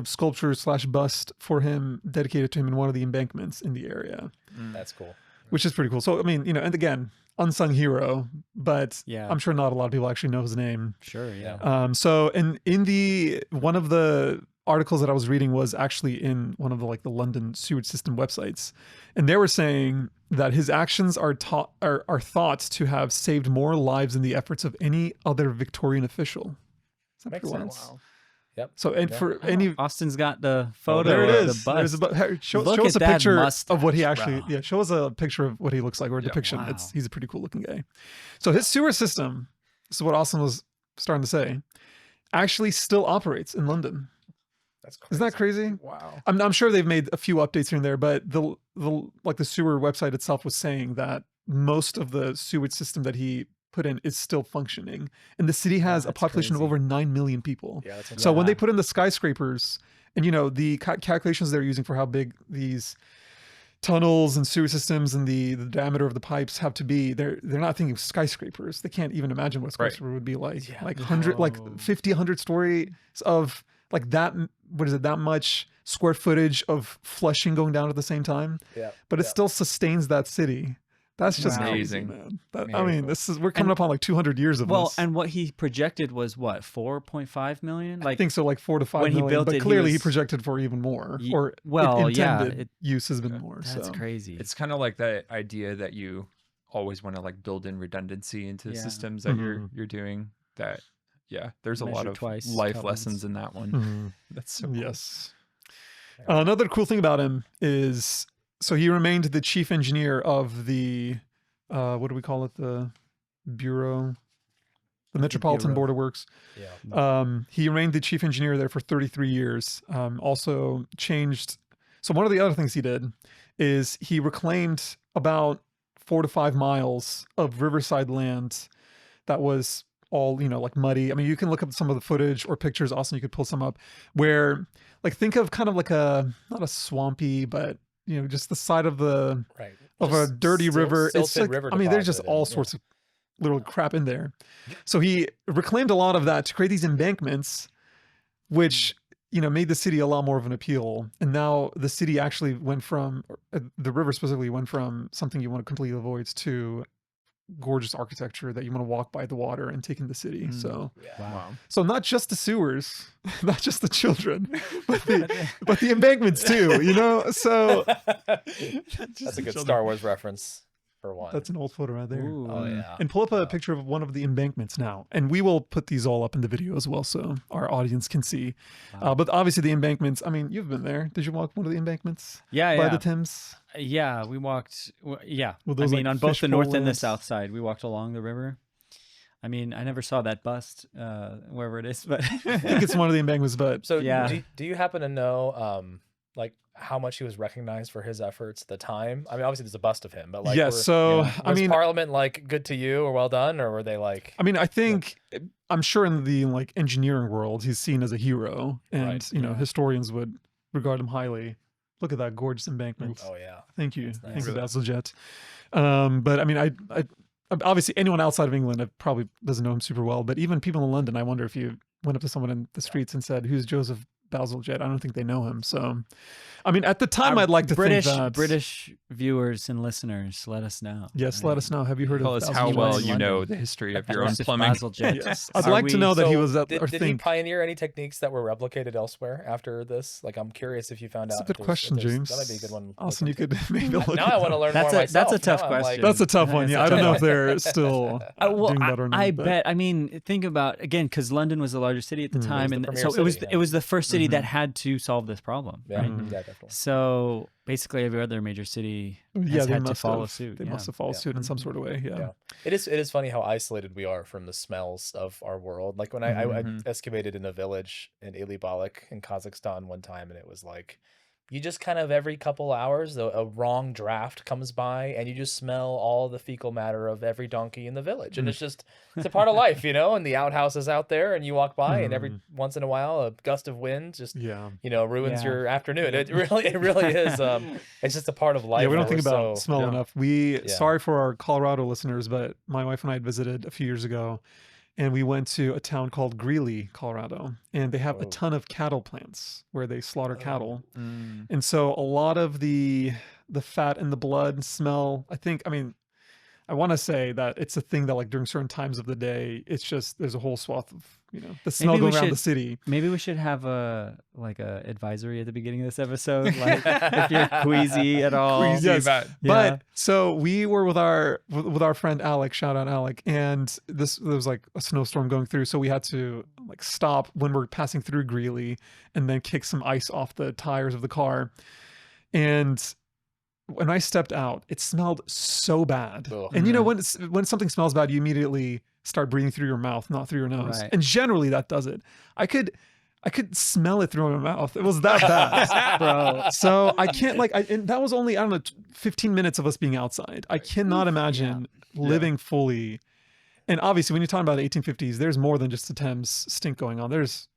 [SPEAKER 3] sculpture / bust for him dedicated to him in one of the embankments in the area,
[SPEAKER 4] That's cool.
[SPEAKER 3] which is pretty cool. So I mean, and again, unsung hero, but
[SPEAKER 5] Yeah.
[SPEAKER 3] I'm sure not a lot of people actually know his name.
[SPEAKER 5] Sure, yeah.
[SPEAKER 3] So in the one of the articles that I was reading was actually in one of the like the London sewage system websites, and they were saying that his actions are thought to have saved more lives than the efforts of any other Victorian official. Is that
[SPEAKER 4] Makes
[SPEAKER 3] pretty
[SPEAKER 4] sense.
[SPEAKER 3] wild?
[SPEAKER 4] Yep.
[SPEAKER 3] So, and
[SPEAKER 4] Yeah.
[SPEAKER 3] for any,
[SPEAKER 5] Austin's got the photo
[SPEAKER 3] there it
[SPEAKER 5] of
[SPEAKER 3] is.
[SPEAKER 5] the
[SPEAKER 3] There's
[SPEAKER 5] bust.
[SPEAKER 3] show
[SPEAKER 5] Look
[SPEAKER 3] us a
[SPEAKER 5] at that
[SPEAKER 3] picture of what he
[SPEAKER 5] mustache,
[SPEAKER 3] actually.
[SPEAKER 5] bro.
[SPEAKER 3] Yeah, show us a picture of what he looks like or a depiction.
[SPEAKER 5] wow.
[SPEAKER 3] He's a pretty cool looking guy. So his sewer system. This is what Austin was starting to say. Actually, still operates in London.
[SPEAKER 4] That's crazy.
[SPEAKER 3] Isn't that crazy?
[SPEAKER 4] Wow.
[SPEAKER 3] I'm sure they've made a few updates here and there, but the like the sewer website itself was saying that most of the sewage system that he put in is still functioning, and the city has a
[SPEAKER 5] That's
[SPEAKER 3] population of
[SPEAKER 5] crazy.
[SPEAKER 3] over 9 million people.
[SPEAKER 4] Yeah, that's
[SPEAKER 3] So when they
[SPEAKER 5] Yeah.
[SPEAKER 3] put in the skyscrapers, and you know the calculations they're using for how big these tunnels and sewer systems and the diameter of the pipes have to be, they're not thinking skyscrapers. They can't even imagine what a skyscraper would be like.
[SPEAKER 4] Yeah.
[SPEAKER 3] Like 100, like
[SPEAKER 5] No.
[SPEAKER 3] 50, 100 stories of like that. What is it? That much square footage of flushing going down at the same time,
[SPEAKER 4] Yeah.
[SPEAKER 3] but it
[SPEAKER 4] yeah.
[SPEAKER 3] still sustains that city. That's just
[SPEAKER 5] Wow.
[SPEAKER 3] crazy,
[SPEAKER 2] Amazing.
[SPEAKER 3] man. I
[SPEAKER 4] Very
[SPEAKER 3] mean,
[SPEAKER 4] cool.
[SPEAKER 3] this is we're coming up on like 200 years of
[SPEAKER 5] Well,
[SPEAKER 3] this.
[SPEAKER 5] and what he projected was what, 4.5 million?
[SPEAKER 3] I
[SPEAKER 5] Like,
[SPEAKER 3] think so, like 4 to 5
[SPEAKER 5] when he
[SPEAKER 3] million,
[SPEAKER 5] built
[SPEAKER 3] but
[SPEAKER 5] it, he
[SPEAKER 3] clearly he
[SPEAKER 5] was-
[SPEAKER 3] projected for even more,
[SPEAKER 5] Ye-
[SPEAKER 3] or
[SPEAKER 5] well, yeah,
[SPEAKER 3] intended
[SPEAKER 5] it-
[SPEAKER 3] use has been more.
[SPEAKER 5] that's
[SPEAKER 3] So
[SPEAKER 5] crazy.
[SPEAKER 2] It's kind of like that idea that you always want to like build in redundancy into
[SPEAKER 5] Yeah.
[SPEAKER 2] systems that
[SPEAKER 3] Mhm.
[SPEAKER 2] you're doing. That there's a lot
[SPEAKER 5] Measure
[SPEAKER 2] of
[SPEAKER 5] twice,
[SPEAKER 2] life
[SPEAKER 5] cut
[SPEAKER 2] lessons
[SPEAKER 5] once.
[SPEAKER 2] in that one.
[SPEAKER 3] Mhm.
[SPEAKER 2] That's so cool.
[SPEAKER 3] Yes. Another cool thing about him is, so he remained the chief engineer of the, what do we call it? The Bureau, the Metropolitan
[SPEAKER 5] Bureau.
[SPEAKER 3] Board of Works.
[SPEAKER 4] Yeah.
[SPEAKER 3] He remained the chief engineer there for 33 years. Also changed. So one of the other things he did is he reclaimed about 4 to 5 miles of riverside land that was all, you know, like muddy. I mean, you can look up some of the footage or pictures. Austin, you could pull some up where, like, think of kind of like a, not a swampy, but, you know, just the side of the,
[SPEAKER 4] Right.
[SPEAKER 3] of
[SPEAKER 4] Just
[SPEAKER 3] a dirty river. It's
[SPEAKER 4] silted
[SPEAKER 3] like,
[SPEAKER 4] river
[SPEAKER 3] I mean, there's just
[SPEAKER 4] deposit
[SPEAKER 3] all
[SPEAKER 4] and- yeah.
[SPEAKER 3] sorts of little crap in there. So he reclaimed a lot of that to create these embankments, which, you know, made the city a lot more of an appeal. And now the city actually went from, the river specifically went from something you want to completely avoid to gorgeous architecture that you want to walk by the water and take in the city.
[SPEAKER 5] Mm.
[SPEAKER 3] So,
[SPEAKER 4] Yeah.
[SPEAKER 2] Wow.
[SPEAKER 3] so not just the sewers, not just the children, but the embankments too, you know? So
[SPEAKER 4] That's a good Star Wars reference for one.
[SPEAKER 3] that's an old photo right there.
[SPEAKER 5] Ooh.
[SPEAKER 4] Oh yeah.
[SPEAKER 3] And pull up a picture of one of the embankments now. And we will put these all up in the video as well so our audience can see. But obviously the embankments, I mean, you've been there. Did you walk one of the embankments
[SPEAKER 5] Yeah,
[SPEAKER 3] by
[SPEAKER 5] yeah.
[SPEAKER 3] the Thames?
[SPEAKER 5] Yeah, we walked. Yeah,
[SPEAKER 3] With
[SPEAKER 5] I
[SPEAKER 3] those,
[SPEAKER 5] mean,
[SPEAKER 3] like,
[SPEAKER 5] on both the
[SPEAKER 3] fishbowl
[SPEAKER 5] north and the
[SPEAKER 3] lamps?
[SPEAKER 5] south side, we walked along the river. I mean, I never saw that bust wherever it is, but
[SPEAKER 3] I think it's one of the embankments, but
[SPEAKER 4] So
[SPEAKER 5] Yeah.
[SPEAKER 4] do you happen to know like how much he was recognized for his efforts at the time? I mean, obviously there's a bust of him, but like,
[SPEAKER 3] yes. So,
[SPEAKER 5] yeah.
[SPEAKER 3] I
[SPEAKER 4] was
[SPEAKER 3] mean,
[SPEAKER 4] Parliament like good to you or well done, or were they like?
[SPEAKER 3] I think, I'm sure in the like engineering world, he's seen as a hero, and
[SPEAKER 4] Right,
[SPEAKER 3] you know,
[SPEAKER 5] yeah.
[SPEAKER 3] historians would regard him highly. Look at that gorgeous embankment.
[SPEAKER 4] Oh yeah.
[SPEAKER 3] Thank you,
[SPEAKER 4] nice.
[SPEAKER 3] thank you, Bazalgette. But I mean, I obviously anyone outside of England probably doesn't know him super well. But even people in London, I wonder if you went up to someone in the streets and said, "Who's Joseph Bazalgette?" I don't think they know him. So, I mean, at the time,
[SPEAKER 5] Our
[SPEAKER 3] I'd like to
[SPEAKER 5] British
[SPEAKER 3] think that
[SPEAKER 5] British viewers and listeners, let us know.
[SPEAKER 3] Yes, let us know. Have you heard
[SPEAKER 2] Tell
[SPEAKER 3] of
[SPEAKER 2] us
[SPEAKER 3] Bazalgette?
[SPEAKER 2] how
[SPEAKER 5] was
[SPEAKER 2] well
[SPEAKER 5] in
[SPEAKER 2] you
[SPEAKER 5] London.
[SPEAKER 2] know the history of your own
[SPEAKER 5] Joseph
[SPEAKER 2] plumbing.
[SPEAKER 5] Bazalgette.
[SPEAKER 3] Yes, I'd
[SPEAKER 5] Are
[SPEAKER 3] like to
[SPEAKER 5] we-
[SPEAKER 3] know that he
[SPEAKER 4] So
[SPEAKER 3] was at.
[SPEAKER 4] Did,
[SPEAKER 3] or
[SPEAKER 4] did he
[SPEAKER 3] think.
[SPEAKER 4] pioneer any techniques that were replicated elsewhere after this? Like, I'm curious if you found
[SPEAKER 3] That's
[SPEAKER 4] out.
[SPEAKER 3] a good question, James.
[SPEAKER 4] That might be a good one. to
[SPEAKER 3] Austin, you
[SPEAKER 4] look into.
[SPEAKER 3] could maybe look.
[SPEAKER 4] Now
[SPEAKER 3] at
[SPEAKER 4] I want to
[SPEAKER 3] that.
[SPEAKER 4] learn
[SPEAKER 5] That's
[SPEAKER 4] more
[SPEAKER 5] a- that's a
[SPEAKER 4] myself.
[SPEAKER 5] tough
[SPEAKER 4] Now I'm like-
[SPEAKER 5] question.
[SPEAKER 3] That's a tough one.
[SPEAKER 5] It's
[SPEAKER 3] Yeah,
[SPEAKER 5] a
[SPEAKER 3] I don't
[SPEAKER 5] tough
[SPEAKER 3] know
[SPEAKER 5] one.
[SPEAKER 3] if they're still
[SPEAKER 5] Well,
[SPEAKER 3] doing that or not.
[SPEAKER 5] I
[SPEAKER 3] but-
[SPEAKER 5] bet. I mean, think about again because London was the largest city at the
[SPEAKER 3] Mm.
[SPEAKER 5] time,
[SPEAKER 4] the
[SPEAKER 5] and
[SPEAKER 4] premier
[SPEAKER 5] so
[SPEAKER 4] city,
[SPEAKER 5] it was the first city that
[SPEAKER 3] Mhm.
[SPEAKER 5] had to solve this problem,
[SPEAKER 4] Yeah,
[SPEAKER 5] right?
[SPEAKER 3] Mhm.
[SPEAKER 4] yeah, definitely.
[SPEAKER 5] So basically, every other major city
[SPEAKER 3] Yeah,
[SPEAKER 5] has
[SPEAKER 3] they
[SPEAKER 5] had to
[SPEAKER 3] must
[SPEAKER 5] follow
[SPEAKER 3] have.
[SPEAKER 5] suit.
[SPEAKER 3] They
[SPEAKER 5] yeah.
[SPEAKER 3] must have followed
[SPEAKER 4] Yeah.
[SPEAKER 3] suit in some sort of way. Yeah.
[SPEAKER 4] Yeah. It is funny how isolated we are from the smells of our world. Like when I
[SPEAKER 2] Mhm.
[SPEAKER 4] excavated in a village in Ilybalik in Kazakhstan one time, and it was like you just kind of every couple hours a wrong draft comes by, and you just smell all the fecal matter of every donkey in the village, and it's a part of life, you know. And the outhouse is out there, and you walk by, and every once in a while a gust of wind just
[SPEAKER 3] Yeah.
[SPEAKER 4] ruins
[SPEAKER 5] Yeah.
[SPEAKER 4] your afternoon. It really is. It's just a part of life.
[SPEAKER 3] Yeah, we don't
[SPEAKER 4] that
[SPEAKER 3] think
[SPEAKER 4] we're
[SPEAKER 3] about
[SPEAKER 4] so-
[SPEAKER 3] smell
[SPEAKER 2] yeah.
[SPEAKER 3] enough. We
[SPEAKER 4] Yeah.
[SPEAKER 3] sorry for our Colorado listeners, but my wife and I had visited a few years ago, and we went to a town called Greeley, Colorado, and they have a
[SPEAKER 4] Oh.
[SPEAKER 3] ton of cattle plants where they slaughter cattle,
[SPEAKER 2] Mm.
[SPEAKER 3] and so a lot of the fat and the blood smell. I I want to say that it's a thing that like during certain times of the day, it's just there's a whole swath of the smell
[SPEAKER 5] Maybe we
[SPEAKER 3] going around
[SPEAKER 5] should-
[SPEAKER 3] the city.
[SPEAKER 5] Maybe we should have a advisory at the beginning of this episode, like if you're queasy at all.
[SPEAKER 2] Queasy
[SPEAKER 3] Yes.
[SPEAKER 2] about-
[SPEAKER 5] Yeah.
[SPEAKER 3] But so we were with our friend Alec, shout out Alec, and there was like a snowstorm going through, so we had to like stop when we're passing through Greeley and then kick some ice off the tires of the car. And when I stepped out, it smelled so bad.
[SPEAKER 4] Ugh.
[SPEAKER 3] And when something smells bad, you immediately start breathing through your mouth, not through your nose.
[SPEAKER 5] Right.
[SPEAKER 3] And generally that does it. I could smell it through my mouth. It was that bad.
[SPEAKER 5] Bro.
[SPEAKER 3] So I can't and that was only, I don't know, 15 minutes of us being outside. I cannot imagine living fully. And obviously when you're talking about the 1850s, there's more than just the Thames stink going on. There's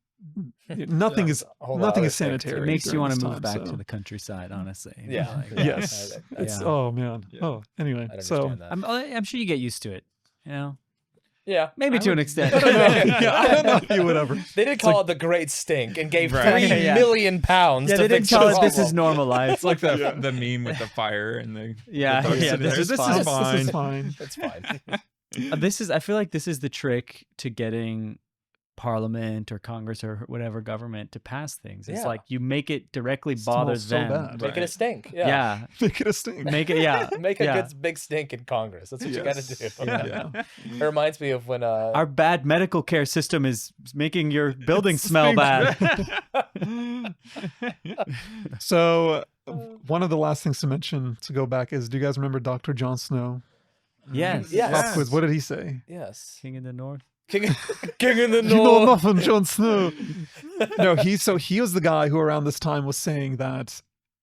[SPEAKER 3] nothing is
[SPEAKER 4] a whole lot of
[SPEAKER 3] nothing is
[SPEAKER 4] other things.
[SPEAKER 3] sanitary.
[SPEAKER 5] It makes you
[SPEAKER 3] during
[SPEAKER 5] want to
[SPEAKER 3] this
[SPEAKER 5] move
[SPEAKER 3] time,
[SPEAKER 5] back
[SPEAKER 3] so.
[SPEAKER 5] to the countryside, honestly.
[SPEAKER 4] Yeah.
[SPEAKER 5] Like,
[SPEAKER 4] Yeah.
[SPEAKER 3] Yes. It's
[SPEAKER 5] Yeah.
[SPEAKER 3] oh man.
[SPEAKER 2] Yeah.
[SPEAKER 3] Oh, anyway.
[SPEAKER 4] I
[SPEAKER 3] So
[SPEAKER 4] understand that.
[SPEAKER 5] I'm sure you get used to it.
[SPEAKER 4] Yeah.
[SPEAKER 5] Maybe to an extent.
[SPEAKER 3] I don't know. Yeah, I don't know if you would ever.
[SPEAKER 4] They did call it the Great Stink and gave
[SPEAKER 2] Right.
[SPEAKER 4] £3
[SPEAKER 5] Yeah.
[SPEAKER 4] million pounds
[SPEAKER 5] Yeah,
[SPEAKER 4] to
[SPEAKER 5] they didn't
[SPEAKER 4] fix
[SPEAKER 5] tell
[SPEAKER 4] the
[SPEAKER 5] us this is
[SPEAKER 4] problem.
[SPEAKER 5] normal life.
[SPEAKER 2] It's like the meme with the fire and the
[SPEAKER 5] Yeah,
[SPEAKER 2] the dogs
[SPEAKER 5] yeah,
[SPEAKER 2] sitting
[SPEAKER 5] this
[SPEAKER 2] there.
[SPEAKER 5] is
[SPEAKER 2] This
[SPEAKER 5] fine.
[SPEAKER 2] is fine.
[SPEAKER 3] This is fine.
[SPEAKER 4] It's fine.
[SPEAKER 5] I feel like this is the trick to getting Parliament or Congress or whatever government to pass things. It's
[SPEAKER 4] Yeah.
[SPEAKER 5] like you make it directly bother
[SPEAKER 3] Smells so
[SPEAKER 5] them.
[SPEAKER 3] bad.
[SPEAKER 4] Make it a
[SPEAKER 2] Right.
[SPEAKER 4] stink.
[SPEAKER 5] Yeah.
[SPEAKER 3] Make it a stink.
[SPEAKER 5] Make it
[SPEAKER 4] Make a
[SPEAKER 5] yeah.
[SPEAKER 4] good big stink in Congress. That's what you got to do.
[SPEAKER 3] Yes. Yeah.
[SPEAKER 4] It reminds me of when
[SPEAKER 5] Our bad medical care system is making your building smell bad.
[SPEAKER 3] So one of the last things to mention to go back is, do you guys remember Dr. Jon Snow?
[SPEAKER 5] Yes.
[SPEAKER 4] Yes.
[SPEAKER 3] Pop quiz. What did he say?
[SPEAKER 4] yes,
[SPEAKER 5] King in the North.
[SPEAKER 4] King in the
[SPEAKER 3] You know
[SPEAKER 4] North.
[SPEAKER 3] nothing, Jon Snow. No, he was the guy who around this time was saying that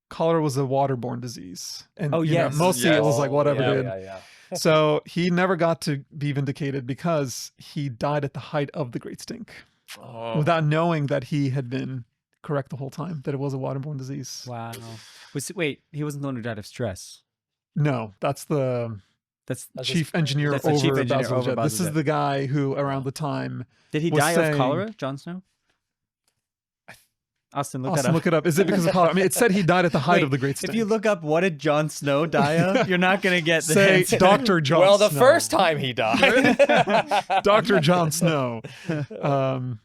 [SPEAKER 3] cholera was a waterborne disease. And
[SPEAKER 5] Oh, yes.
[SPEAKER 3] mostly it was like whatever,
[SPEAKER 4] yeah,
[SPEAKER 3] dude.
[SPEAKER 4] Yeah.
[SPEAKER 3] So he never got to be vindicated because he died at the height of the Great Stink
[SPEAKER 2] Oh.
[SPEAKER 3] without knowing that he had been correct the whole time, that it was a waterborne disease.
[SPEAKER 5] Wow. Wait, he wasn't the one who died of stress.
[SPEAKER 3] No, that's the
[SPEAKER 5] That's
[SPEAKER 3] chief engineer
[SPEAKER 5] that's the
[SPEAKER 3] over
[SPEAKER 5] chief engineer over
[SPEAKER 3] Bazalgette. This is
[SPEAKER 5] Bazalgette.
[SPEAKER 3] the guy who around the time,
[SPEAKER 5] Did he
[SPEAKER 3] was
[SPEAKER 5] die
[SPEAKER 3] saying-
[SPEAKER 5] of cholera, Jon Snow? Austin, look that
[SPEAKER 3] Austin,
[SPEAKER 5] up.
[SPEAKER 3] look it up. Is it because of cholera? I mean, it said he died at the height
[SPEAKER 5] Wait,
[SPEAKER 3] of the Great Stink.
[SPEAKER 5] If you look up what did Jon Snow die of, you're not gonna get the
[SPEAKER 3] Say
[SPEAKER 5] answer.
[SPEAKER 3] Dr. Jon
[SPEAKER 4] Well, the
[SPEAKER 3] Snow.
[SPEAKER 4] first time he died.
[SPEAKER 3] Dr. Jon Snow.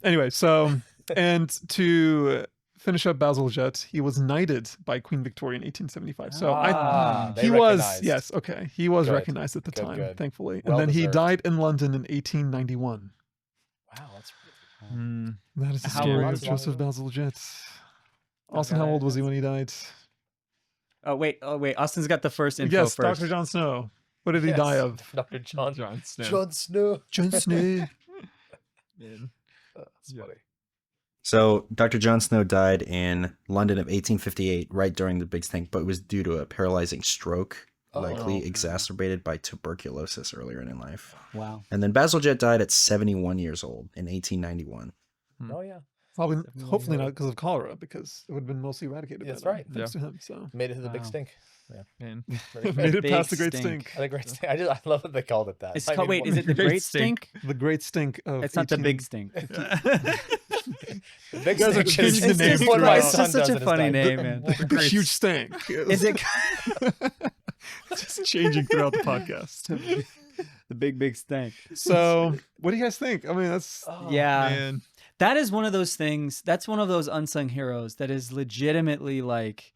[SPEAKER 3] Anyway, so, and to finish up Bazalgette, he was knighted by Queen Victoria in 1875. So
[SPEAKER 4] they
[SPEAKER 3] he was,
[SPEAKER 4] recognized.
[SPEAKER 3] yes, okay. He was
[SPEAKER 4] Good.
[SPEAKER 3] recognized at the
[SPEAKER 4] Good,
[SPEAKER 3] time,
[SPEAKER 4] good.
[SPEAKER 3] thankfully.
[SPEAKER 4] Well
[SPEAKER 3] and then he
[SPEAKER 4] deserved.
[SPEAKER 3] died in London in 1891.
[SPEAKER 4] Wow, that's
[SPEAKER 3] That is the
[SPEAKER 5] How
[SPEAKER 3] story
[SPEAKER 4] old
[SPEAKER 3] of
[SPEAKER 4] was
[SPEAKER 3] Joseph
[SPEAKER 4] he?
[SPEAKER 3] Bazalgette. Austin, how old was he when he died?
[SPEAKER 5] Oh wait, Austin's got the first info
[SPEAKER 3] Yes,
[SPEAKER 5] first.
[SPEAKER 3] Dr. Jon Snow. What did he
[SPEAKER 4] Yes,
[SPEAKER 3] die of?
[SPEAKER 4] Dr. Jon
[SPEAKER 2] Snow.
[SPEAKER 4] Jon Snow.
[SPEAKER 3] Jon Snow.
[SPEAKER 4] That's funny.
[SPEAKER 6] So Dr. Jon Snow died in London of 1858, right during the Big Stink, but it was due to a paralyzing stroke, likely exacerbated by tuberculosis earlier in life.
[SPEAKER 5] Wow.
[SPEAKER 6] And then Bazalgette died at 71 years old in 1891.
[SPEAKER 4] Oh yeah,
[SPEAKER 3] Probably, hopefully not because of cholera, because it would have been mostly eradicated.
[SPEAKER 4] That's
[SPEAKER 3] by then,
[SPEAKER 4] right.
[SPEAKER 3] Thanks to him. So
[SPEAKER 4] made it to the big
[SPEAKER 5] Wow.
[SPEAKER 4] stink.
[SPEAKER 2] Man.
[SPEAKER 3] made it
[SPEAKER 5] Big
[SPEAKER 3] past the Great
[SPEAKER 5] Stink.
[SPEAKER 3] Stink.
[SPEAKER 4] The great stink. I love that they called it that.
[SPEAKER 5] It's
[SPEAKER 4] I
[SPEAKER 5] called,
[SPEAKER 4] mean,
[SPEAKER 5] wait, is it the
[SPEAKER 2] Great
[SPEAKER 5] Great
[SPEAKER 2] Stink?
[SPEAKER 5] Stink?
[SPEAKER 3] The Great Stink of.
[SPEAKER 5] It's not the
[SPEAKER 3] 18
[SPEAKER 5] Big Stink.
[SPEAKER 4] the big
[SPEAKER 3] You guys are
[SPEAKER 4] stink
[SPEAKER 3] changing
[SPEAKER 4] is
[SPEAKER 3] the name
[SPEAKER 4] what my
[SPEAKER 3] throughout.
[SPEAKER 4] son
[SPEAKER 5] It's such
[SPEAKER 4] does
[SPEAKER 5] a
[SPEAKER 4] in his
[SPEAKER 5] funny
[SPEAKER 4] diaper.
[SPEAKER 5] name, man.
[SPEAKER 3] The huge stink.
[SPEAKER 5] Is it
[SPEAKER 3] Just changing throughout the podcast.
[SPEAKER 5] the Big Stink?
[SPEAKER 3] So, what do you guys think? I mean, that's
[SPEAKER 4] Oh,
[SPEAKER 5] Yeah.
[SPEAKER 2] Man.
[SPEAKER 5] That is one of those things. That's one of those unsung heroes that is legitimately like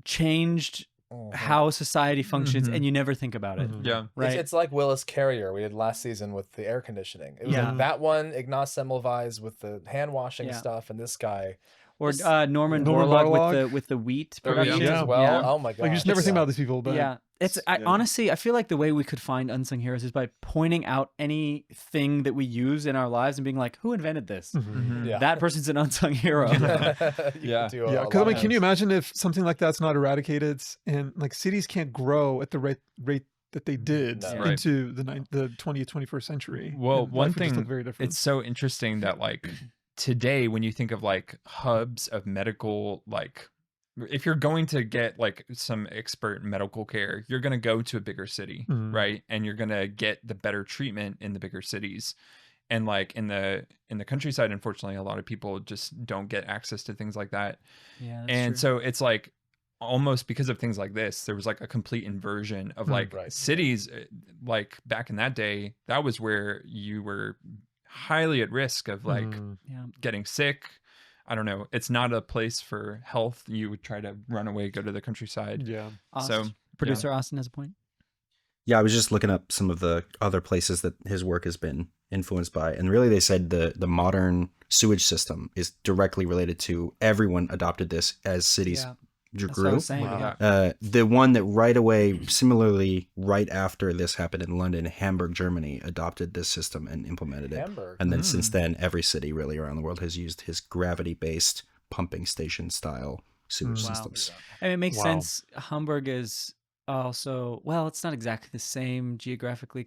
[SPEAKER 5] changed how society functions,
[SPEAKER 2] Mhm.
[SPEAKER 5] and you never think about it,
[SPEAKER 2] Yeah.
[SPEAKER 5] right?
[SPEAKER 4] It's like Willis Carrier we did last season with the air conditioning. It was
[SPEAKER 5] Yeah.
[SPEAKER 4] like that one, Ignaz Semmelweis with the hand washing
[SPEAKER 5] Yeah.
[SPEAKER 4] stuff, and this guy
[SPEAKER 5] or
[SPEAKER 4] this-
[SPEAKER 5] Norman
[SPEAKER 3] Norman
[SPEAKER 5] Borlaug
[SPEAKER 3] Borlaug.
[SPEAKER 5] with the wheat
[SPEAKER 4] the
[SPEAKER 5] production.
[SPEAKER 4] wheat
[SPEAKER 3] Yeah.
[SPEAKER 4] as well.
[SPEAKER 5] Yeah.
[SPEAKER 4] Oh my god!
[SPEAKER 3] like you just never think about these people, but
[SPEAKER 5] Yeah, it's honestly, I feel like the way we could find unsung heroes is by pointing out anything that we use in our lives and being like, "Who invented this?
[SPEAKER 2] Mhm.
[SPEAKER 4] Yeah.
[SPEAKER 5] That person's an unsung hero."
[SPEAKER 2] Yeah.
[SPEAKER 3] yeah. Because I mean, can you imagine if something like that's not eradicated and like cities can't grow at the rate that they did
[SPEAKER 4] No.
[SPEAKER 2] Right.
[SPEAKER 3] into the 20th, 21st century?
[SPEAKER 2] Well,
[SPEAKER 3] and
[SPEAKER 2] one
[SPEAKER 3] life would just
[SPEAKER 2] thing,
[SPEAKER 3] look very different.
[SPEAKER 2] it's so interesting that like today when you think of like hubs of medical, like if you're going to get like some expert medical care, you're going to go to a bigger city,
[SPEAKER 3] Mhm.
[SPEAKER 2] right? And you're going to get the better treatment in the bigger cities. And like in the countryside, unfortunately, a lot of people just don't get access to things like that.
[SPEAKER 5] Yeah, that's
[SPEAKER 2] And
[SPEAKER 5] true.
[SPEAKER 2] so it's like almost because of things like this, there was like a complete inversion of like
[SPEAKER 4] Right.
[SPEAKER 2] cities. Like back in that day, that was where you were highly at risk of like
[SPEAKER 5] Yeah.
[SPEAKER 2] getting sick. I don't know. It's not a place for health. You would try to run away, go to the countryside.
[SPEAKER 3] Yeah.
[SPEAKER 5] Austin, producer Austin has a point.
[SPEAKER 6] Yeah, I was just looking up some of the other places that his work has been influenced by, and really they said the modern sewage system is directly related to everyone adopted this as cities
[SPEAKER 5] That's what I
[SPEAKER 6] grew.
[SPEAKER 5] was saying.
[SPEAKER 2] Wow.
[SPEAKER 5] Yeah.
[SPEAKER 6] The one that right away, similarly, right after this happened in London, Hamburg, Germany, adopted this system and implemented it.
[SPEAKER 4] Hamburg.
[SPEAKER 6] And then since then, every city really around the world has used his gravity-based pumping station style sewage
[SPEAKER 5] Wow.
[SPEAKER 6] systems.
[SPEAKER 5] And it makes
[SPEAKER 3] Wow.
[SPEAKER 5] sense. Hamburg is also, well, it's not exactly the same geographically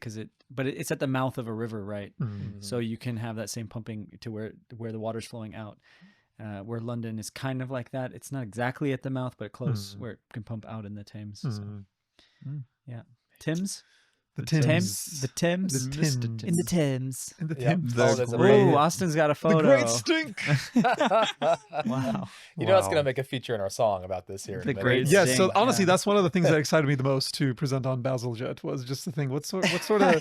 [SPEAKER 5] but it's at the mouth of a river, right? So you can have that same pumping to where the water's flowing out. Where London is kind of like that. It's not exactly at the mouth, but close where it can pump out in the Thames. So, yeah. Thames?
[SPEAKER 3] The
[SPEAKER 5] Thames?
[SPEAKER 3] Thames.
[SPEAKER 5] The Thames?
[SPEAKER 3] The Thames.
[SPEAKER 5] In the Thames.
[SPEAKER 3] In the
[SPEAKER 4] Yep.
[SPEAKER 3] Thames.
[SPEAKER 4] Oh, that's a
[SPEAKER 5] Oh, Austin's got a
[SPEAKER 3] The
[SPEAKER 5] photo.
[SPEAKER 3] great stink.
[SPEAKER 5] Wow.
[SPEAKER 4] You know, it's
[SPEAKER 3] Wow.
[SPEAKER 4] gonna make a feature in our song about this here. in a
[SPEAKER 5] The
[SPEAKER 4] minute.
[SPEAKER 5] great
[SPEAKER 3] Yes, so
[SPEAKER 5] stink,
[SPEAKER 3] honestly,
[SPEAKER 5] yeah.
[SPEAKER 3] that's one of the things that excited me the most to present on Bazalgette was just the thing. What sort of
[SPEAKER 2] sort
[SPEAKER 3] song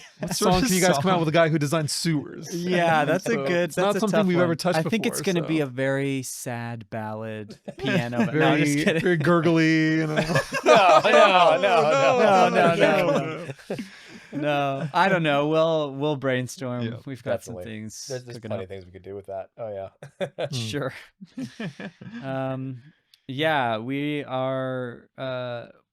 [SPEAKER 2] of
[SPEAKER 3] can you guys come out
[SPEAKER 2] song?
[SPEAKER 3] with a guy who designed sewers?
[SPEAKER 5] Yeah, that's a
[SPEAKER 3] So
[SPEAKER 5] good.
[SPEAKER 3] It's not
[SPEAKER 5] that's a
[SPEAKER 3] something
[SPEAKER 5] tough
[SPEAKER 3] we've
[SPEAKER 5] one.
[SPEAKER 3] ever touched
[SPEAKER 5] I
[SPEAKER 3] before.
[SPEAKER 5] think it's going to be
[SPEAKER 3] so.
[SPEAKER 5] a very sad ballad piano. But
[SPEAKER 3] very,
[SPEAKER 5] no, I'm just kidding.
[SPEAKER 3] very gurgly. You know?
[SPEAKER 4] No.
[SPEAKER 5] No, I don't know. We'll brainstorm.
[SPEAKER 2] Yeah,
[SPEAKER 5] We've got some
[SPEAKER 4] definitely.
[SPEAKER 5] things.
[SPEAKER 4] There's
[SPEAKER 5] cooking
[SPEAKER 4] plenty
[SPEAKER 5] up.
[SPEAKER 4] of things we could do with that. Oh yeah.
[SPEAKER 5] Sure. Yeah, we are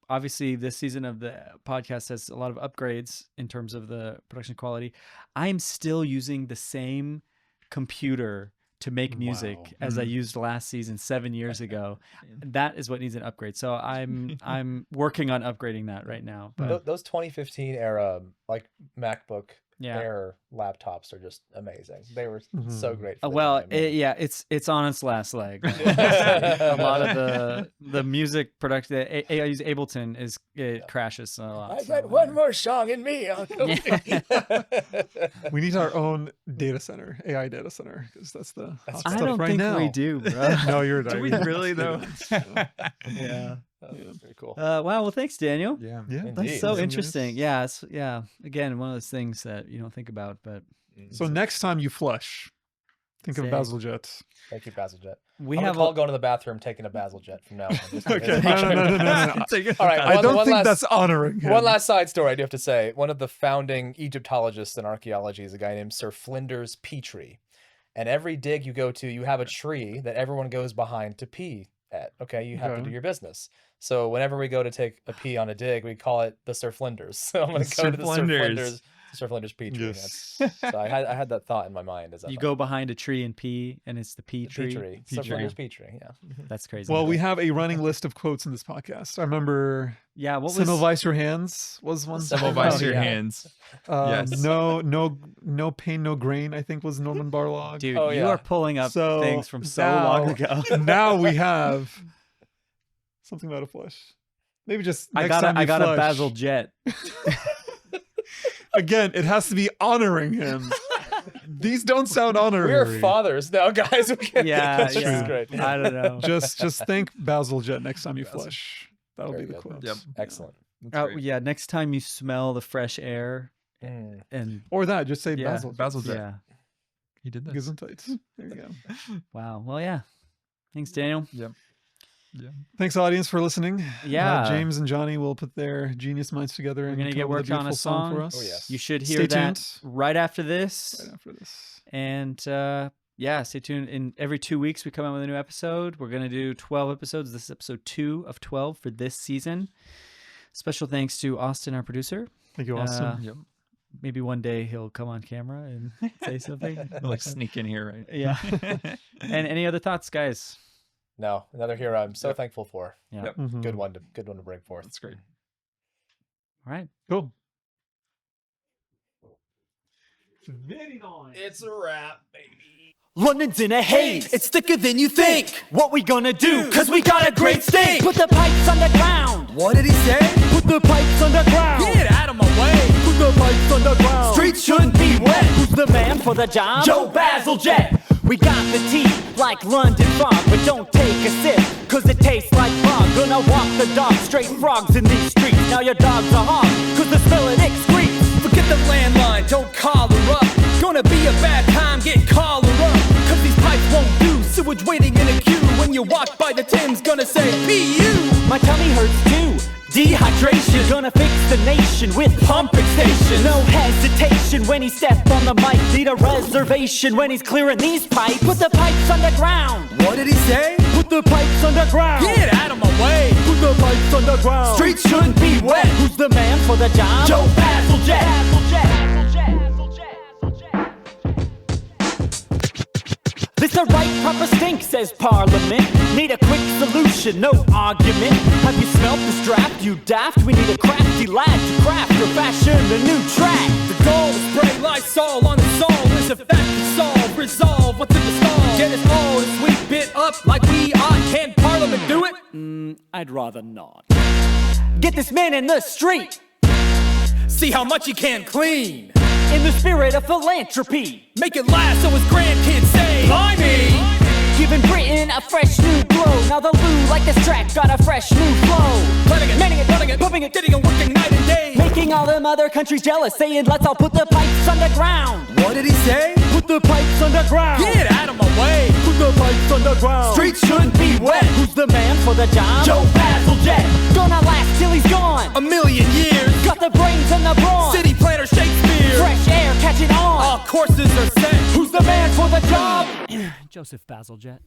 [SPEAKER 5] obviously this season of the podcast has a lot of upgrades in terms of the production quality. I'm still using the same computer to make music
[SPEAKER 3] Wow.
[SPEAKER 5] as I used last season 7 years ago. That is what needs an upgrade. So I'm working on upgrading that right now. But
[SPEAKER 4] Those 2015 era like MacBook
[SPEAKER 5] yeah.
[SPEAKER 4] Air laptops are just amazing. They were so great. For the
[SPEAKER 5] Well,
[SPEAKER 4] time, man.
[SPEAKER 5] yeah, it's on its last leg. A lot of the music production, I use Ableton it crashes a lot.
[SPEAKER 4] I
[SPEAKER 5] so,
[SPEAKER 4] got one more song in me. Uncle.
[SPEAKER 3] We need our own data center, AI data center, because that's the hot
[SPEAKER 5] I
[SPEAKER 3] stuff
[SPEAKER 5] don't
[SPEAKER 3] right
[SPEAKER 5] think
[SPEAKER 3] now.
[SPEAKER 5] we do, bro.
[SPEAKER 3] No, you're right.
[SPEAKER 2] Do we really though?
[SPEAKER 5] Yeah.
[SPEAKER 4] Very cool.
[SPEAKER 5] Wow. Well, thanks, Daniel.
[SPEAKER 2] Yeah.
[SPEAKER 3] Yeah.
[SPEAKER 4] Indeed.
[SPEAKER 5] That's so
[SPEAKER 4] Yes.
[SPEAKER 5] interesting. Yeah. It's again, one of those things that you don't think about, but
[SPEAKER 3] So next time you flush, think of
[SPEAKER 5] Say-
[SPEAKER 3] Bazalgette.
[SPEAKER 4] Thank you, Bazalgette.
[SPEAKER 5] we
[SPEAKER 4] I'm
[SPEAKER 5] have
[SPEAKER 4] gonna call going to the bathroom, taking a Bazalgette from now on. Just
[SPEAKER 3] Okay. No.
[SPEAKER 4] All right.
[SPEAKER 3] I don't
[SPEAKER 4] one
[SPEAKER 3] think
[SPEAKER 4] last,
[SPEAKER 3] that's honoring him.
[SPEAKER 4] One last side story I do have to say. One of the founding Egyptologists in archaeology is a guy named Sir Flinders Petrie. And every dig you go to, you have a tree that everyone goes behind to pee at. Okay, you have to
[SPEAKER 3] Okay.
[SPEAKER 4] do your business. So whenever we go to take a pee on a dig, we call it the Sir Flinders. So I'm going to go
[SPEAKER 2] Sir
[SPEAKER 4] to the
[SPEAKER 2] Flinders.
[SPEAKER 4] Sir Flinders Petrie.
[SPEAKER 3] Yes.
[SPEAKER 4] So I had that thought in my mind as I
[SPEAKER 5] you
[SPEAKER 4] thought,
[SPEAKER 5] go behind a tree and pee, and it's the pea tree.
[SPEAKER 4] Petrie. Sir Flinders Petrie. Yeah.
[SPEAKER 5] That's crazy.
[SPEAKER 3] Well, we have a running list of quotes in this podcast. I remember
[SPEAKER 5] yeah. What was
[SPEAKER 3] Semmelweis your hands was one.
[SPEAKER 2] Semmelweis your
[SPEAKER 5] yeah.
[SPEAKER 2] hands. Yes.
[SPEAKER 3] No pain, no grain, I think was Norman Barlog.
[SPEAKER 5] dude?
[SPEAKER 4] Oh,
[SPEAKER 5] You
[SPEAKER 4] yeah.
[SPEAKER 5] are pulling up
[SPEAKER 3] So
[SPEAKER 5] things from so
[SPEAKER 3] now-
[SPEAKER 5] long ago.
[SPEAKER 3] Now we have something about a flush. Maybe just
[SPEAKER 5] I
[SPEAKER 3] next time
[SPEAKER 5] got
[SPEAKER 3] you
[SPEAKER 5] I got a
[SPEAKER 3] flush.
[SPEAKER 5] Basil Jet.
[SPEAKER 3] Again, it has to be honoring him. These don't sound honorary.
[SPEAKER 4] We're fathers now, guys. We can't-
[SPEAKER 5] Yeah,
[SPEAKER 4] this is
[SPEAKER 5] yeah.
[SPEAKER 4] great.
[SPEAKER 5] I don't know.
[SPEAKER 3] Just think Bazalgette next time you flush. That'll
[SPEAKER 4] Very
[SPEAKER 3] be the
[SPEAKER 4] good.
[SPEAKER 3] quote.
[SPEAKER 2] Yep.
[SPEAKER 4] Excellent.
[SPEAKER 5] Oh, yeah. Next time you smell the fresh air
[SPEAKER 4] Mm.
[SPEAKER 5] and
[SPEAKER 3] Or that, just say
[SPEAKER 5] yeah,
[SPEAKER 3] Bazalgette.
[SPEAKER 2] Bazalgette.
[SPEAKER 5] yeah.
[SPEAKER 2] He did this.
[SPEAKER 3] Gesundheit. There you go.
[SPEAKER 5] Wow. Well, yeah. Thanks, Daniel.
[SPEAKER 2] Yep. Yeah.
[SPEAKER 3] Thanks, audience, for listening.
[SPEAKER 5] Yeah.
[SPEAKER 3] James and Johnny will put their genius minds together and
[SPEAKER 5] gonna
[SPEAKER 3] come
[SPEAKER 5] get
[SPEAKER 3] up with
[SPEAKER 5] working on a
[SPEAKER 3] beautiful song for
[SPEAKER 5] song.
[SPEAKER 3] us.
[SPEAKER 4] Oh, yes.
[SPEAKER 5] You should hear
[SPEAKER 3] Stay
[SPEAKER 5] that
[SPEAKER 3] tuned.
[SPEAKER 5] right after this.
[SPEAKER 3] Right after this.
[SPEAKER 5] And yeah, stay tuned. In every 2 weeks, we come out with a new episode. We're going to do 12 episodes. This is episode 2 of 12 for this season. Special thanks to Austin, our producer.
[SPEAKER 3] Thank you, Austin.
[SPEAKER 2] Yep.
[SPEAKER 5] Maybe one day he'll come on camera and say something.
[SPEAKER 2] Like sneak in here, right?
[SPEAKER 5] Yeah. And any other thoughts, guys?
[SPEAKER 4] No, another hero I'm so thankful for.
[SPEAKER 5] Yeah.
[SPEAKER 2] Yep.
[SPEAKER 3] Mhm.
[SPEAKER 4] Good one to bring forth.
[SPEAKER 2] That's great.
[SPEAKER 5] All right.
[SPEAKER 3] Cool.
[SPEAKER 4] It's a wrap, baby.
[SPEAKER 1] London's in a haze, it's thicker than you think. What we gonna do? Cause we got a great stink. Put the pipes underground. What did he say? Put the pipes underground. Get out of my way. Put the pipes underground. Streets shouldn't be wet. Who's the man for the job? Joe Bazalgette. We got the tea like London fog, but don't take a sip, cause it tastes like fog. Gonna walk the dog, straight frogs in these streets. Now your dog's a hog, cause the smell it excretes.
[SPEAKER 7] Forget the landline, don't call her up. Gonna be a bad time, get call her up. Cause these pipes won't do, sewage waiting in a queue. When you walk by the Thames, gonna say P.U.
[SPEAKER 1] My tummy hurts too, dehydration. Gonna fix the nation with pumping station. No hesitation when he stepped on the mic. Need a reservation when he's clearing these pipes. Put the pipes underground.
[SPEAKER 7] What did he say?
[SPEAKER 1] Put the pipes underground.
[SPEAKER 7] Get out of my way.
[SPEAKER 1] Put the pipes underground.
[SPEAKER 7] Streets shouldn't be wet.
[SPEAKER 1] Who's the man for the job?
[SPEAKER 7] Joe Bazalgette.
[SPEAKER 1] This the right proper stink, says Parliament. Need a quick solution, no argument. Have you smelt this draft, you daft? We need a crafty lad to craft or fashion a new track.
[SPEAKER 7] The goal is spray Lysol on the soul. Is if that can solve, resolve what's in the stall. Get us all a sweet bit up like we are. Can Parliament do it?
[SPEAKER 1] I'd rather not. Get this man in the street.
[SPEAKER 7] See how much he can clean.
[SPEAKER 1] In the spirit of philanthropy.
[SPEAKER 7] Make it last so his grandkids say, Blimey!
[SPEAKER 1] Giving Britain a fresh new glow. Now the loo like this track got a fresh new flow.
[SPEAKER 7] Planning it,
[SPEAKER 1] Manning it,
[SPEAKER 7] running it,
[SPEAKER 1] pumping it,
[SPEAKER 7] getting it working night and day.
[SPEAKER 1] Making all them other countries jealous, saying let's all put the pipes underground.
[SPEAKER 7] What did he say?
[SPEAKER 1] Put the pipes underground.
[SPEAKER 7] Get out of my way.
[SPEAKER 1] Put the pipes underground.
[SPEAKER 7] Streets shouldn't be wet.
[SPEAKER 1] Who's the man for the job?
[SPEAKER 7] Joe Bazalgette.
[SPEAKER 1] Gonna last till he's gone.
[SPEAKER 7] A million years.
[SPEAKER 1] Got the brains and the brawn.
[SPEAKER 7] City planner Shakespeare.
[SPEAKER 1] Fresh air catching on.
[SPEAKER 7] All courses are set.
[SPEAKER 1] Who's the man for the job?
[SPEAKER 5] Joseph Bazalgette.